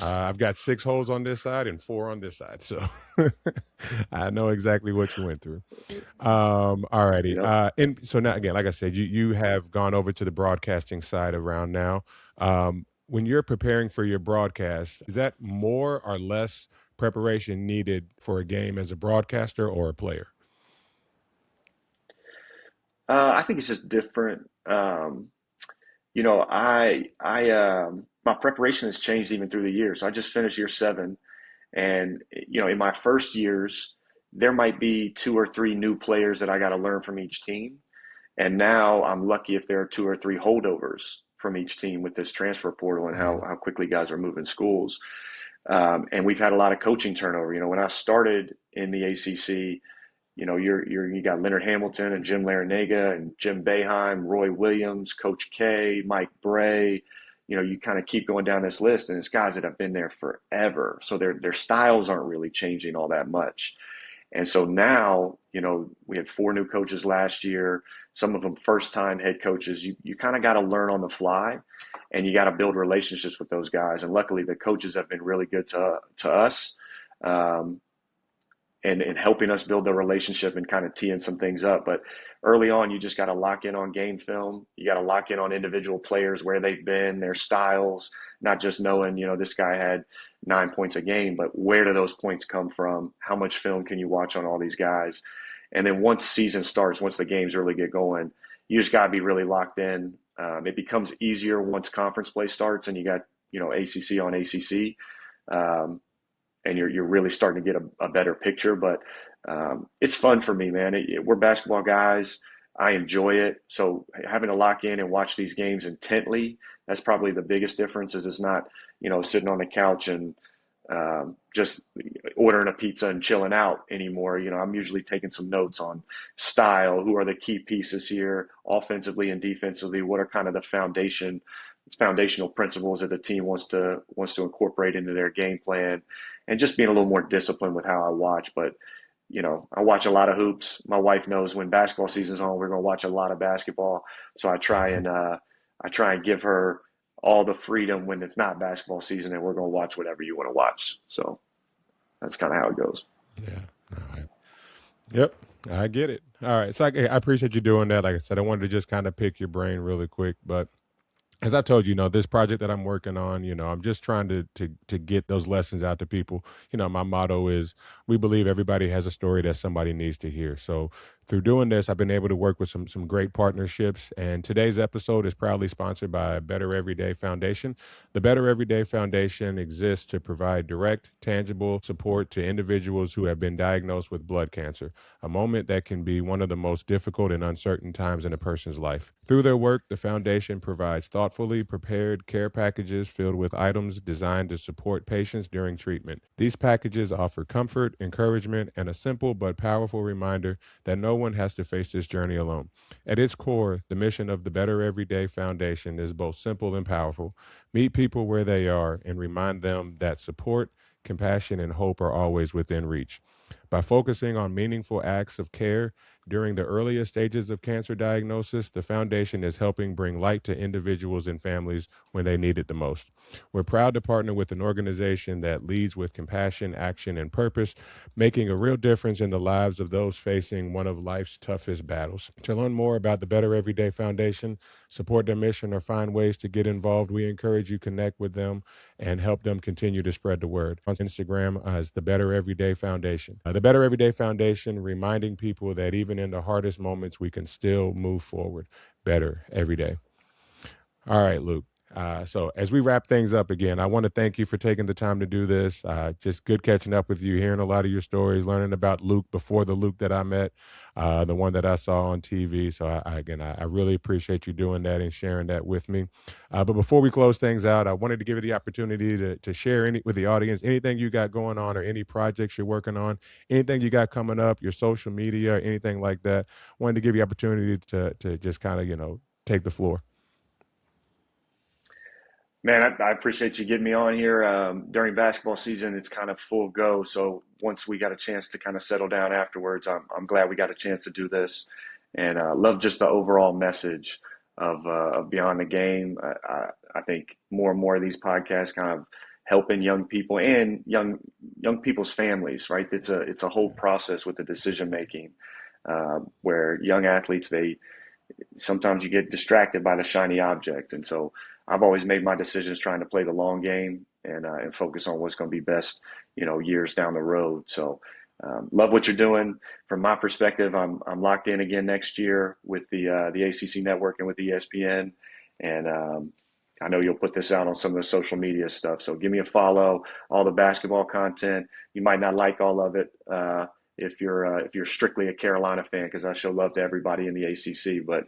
I've got 6 holes on this side and 4 on this side. So I know exactly what you went through. All righty. And so now, again, like I said, you have gone over to the broadcasting side around now. When you're preparing for your broadcast, is that more or less preparation needed for a game as a broadcaster or a player? I think it's just different. My preparation has changed even through the years. So I just finished year 7, and in my first years, there might be 2 or 3 new players that I got to learn from each team. And now I'm lucky if there are 2 or 3 holdovers from each team with this transfer portal and how quickly guys are moving schools. And we've had a lot of coaching turnover. When I started in the ACC, you got Leonard Hamilton and Jim Larinaga and Jim Boeheim, Roy Williams, Coach K, Mike Bray. You kind of keep going down this list, and it's guys that have been there forever. So their styles aren't really changing all that much. And so now, we had 4 new coaches last year, some of them first-time head coaches. You kind of got to learn on the fly, and you got to build relationships with those guys. And luckily, the coaches have been really good to us. and helping us build the relationship and kind of teeing some things up. But early on, you just got to lock in on game film. You got to lock in on individual players, where they've been, their styles, not just knowing, this guy had 9 points a game, but where do those points come from? How much film can you watch on all these guys? And then once season starts, once the games really get going, you just got to be really locked in. It becomes easier once conference play starts and you got, ACC on ACC. And you're really starting to get a better picture. But it's fun for me, man. We're basketball guys. I enjoy it. So having to lock in and watch these games intently, that's probably the biggest difference. Is it's not, sitting on the couch and just ordering a pizza and chilling out anymore. I'm usually taking some notes on style. Who are the key pieces here, offensively and defensively? What are kind of the foundational principles that the team wants to incorporate into their game plan, and just being a little more disciplined with how I watch. But I watch a lot of hoops. My wife knows when basketball season's on, we're going to watch a lot of basketball. So I try and give her all the freedom when it's not basketball season, and we're going to watch whatever you want to watch. So that's kind of how it goes. Yeah. All right. Yep. I get it. All right. So I appreciate you doing that. Like I said, I wanted to just kind of pick your brain really quick, but as I told you, this project that I'm working on, I'm just trying to get those lessons out to people. My motto is, we believe everybody has a story that somebody needs to hear. So through doing this, I've been able to work with some great partnerships. And today's episode is proudly sponsored by Better Everyday Foundation. The Better Everyday Foundation exists to provide direct, tangible support to individuals who have been diagnosed with blood cancer, a moment that can be one of the most difficult and uncertain times in a person's life. Through their work, the foundation provides thoughtfully prepared care packages filled with items designed to support patients during treatment. These packages offer comfort, encouragement, and a simple but powerful reminder that no one has to face this journey alone. At its core, the mission of the Better Everyday Foundation is both simple and powerful. Meet people where they are and remind them that support, compassion, and hope are always within reach. By focusing on meaningful acts of care during the earliest stages of cancer diagnosis, the foundation is helping bring light to individuals and families when they need it the most. We're proud to partner with an organization that leads with compassion, action, and purpose, making a real difference in the lives of those facing one of life's toughest battles. To learn more about the Better Everyday Foundation, support their mission, or find ways to get involved, we encourage you to connect with them and help them continue to spread the word. On Instagram as the Better Everyday Foundation. The Better Everyday Foundation, reminding people that even in the hardest moments, we can still move forward better every day. All right, Luke. So as we wrap things up again, I want to thank you for taking the time to do this. Just good catching up with you, hearing a lot of your stories, learning about Luke before the Luke that I met, the one that I saw on TV. So I really appreciate you doing that and sharing that with me. But before we close things out, I wanted to give you the opportunity to share with the audience anything you got going on or any projects you're working on, anything you got coming up, your social media, or anything like that. Wanted to give you the opportunity to just kind of, take the floor. Man, I appreciate you getting me on here. During basketball season, it's kind of full go. So once we got a chance to kind of settle down afterwards, I'm glad we got a chance to do this, and love just the overall message of Beyond the Game. I think more and more of these podcasts kind of helping young people and young people's families. Right? It's a whole process with the decision making, where young athletes, sometimes you get distracted by the shiny object, and so I've always made my decisions trying to play the long game and focus on what's going to be best, years down the road. So love what you're doing. From my perspective, I'm locked in again next year with the ACC Network and with ESPN, and I know you'll put this out on some of the social media stuff. So give me a follow. All the basketball content. You might not like all of it. If you're strictly a Carolina fan, because I show love to everybody in the ACC, but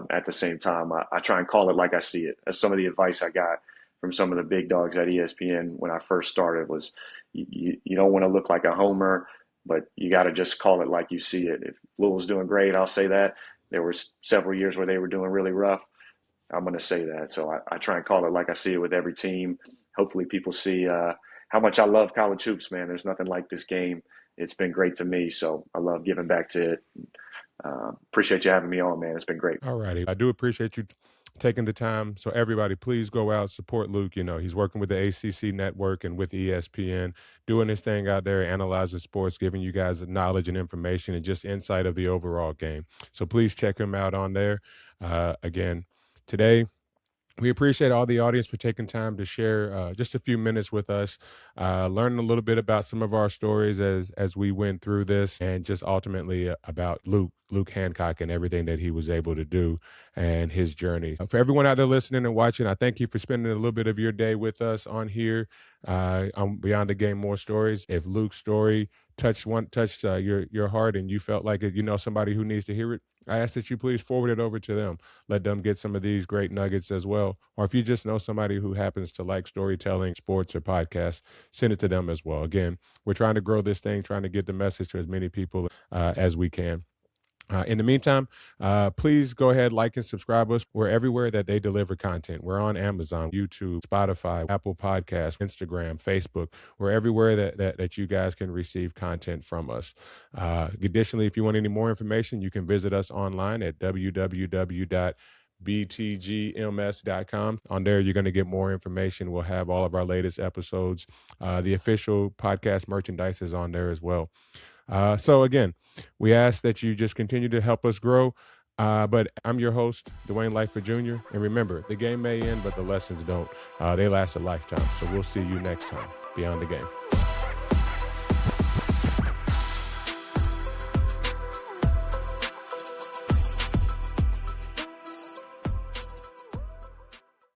at the same time, I try and call it like I see it. As some of the advice I got from some of the big dogs at ESPN when I first started was, you don't want to look like a homer, but you got to just call it like you see it. If Louisville's doing great, I'll say that. There were several years where they were doing really rough. I'm going to say that. So I try and call it like I see it with every team. Hopefully people see how much I love college hoops, man. There's nothing like this game. It's been great to me, so I love giving back to it. Appreciate you having me on, man. It's been great. All righty. I do appreciate you taking the time. So everybody, please go out, support Luke. You know, he's working with the ACC Network and with ESPN, doing his thing out there, analyzing sports, giving you guys the knowledge and information and just insight of the overall game. So please check him out on there. Again, today, we appreciate all the audience for taking time to share just a few minutes with us, learning a little bit about some of our stories as we went through this, and just ultimately about Luke Hancock and everything that he was able to do and his journey. For everyone out there listening and watching, I thank you for spending a little bit of your day with us on here on Beyond the Game More Stories. If Luke's story touched your heart and you felt like you know somebody who needs to hear it, I ask that you please forward it over to them. Let them get some of these great nuggets as well. Or if you just know somebody who happens to like storytelling, sports, or podcasts, send it to them as well. Again, we're trying to grow this thing, trying to get the message to as many people as we can. In the meantime, please go ahead, like and subscribe us. We're everywhere that they deliver content. We're on Amazon, YouTube, Spotify, Apple Podcasts, Instagram, Facebook. We're everywhere that you guys can receive content from us. Additionally, if you want any more information, you can visit us online at www.btgms.com. On there, you're going to get more information. We'll have all of our latest episodes. The official podcast merchandise is on there as well. So again, we ask that you just continue to help us grow. But I'm your host, Dwayne Lightfoot Jr. And remember, the game may end, but the lessons don't. They last a lifetime. So we'll see you next time. Beyond the Game.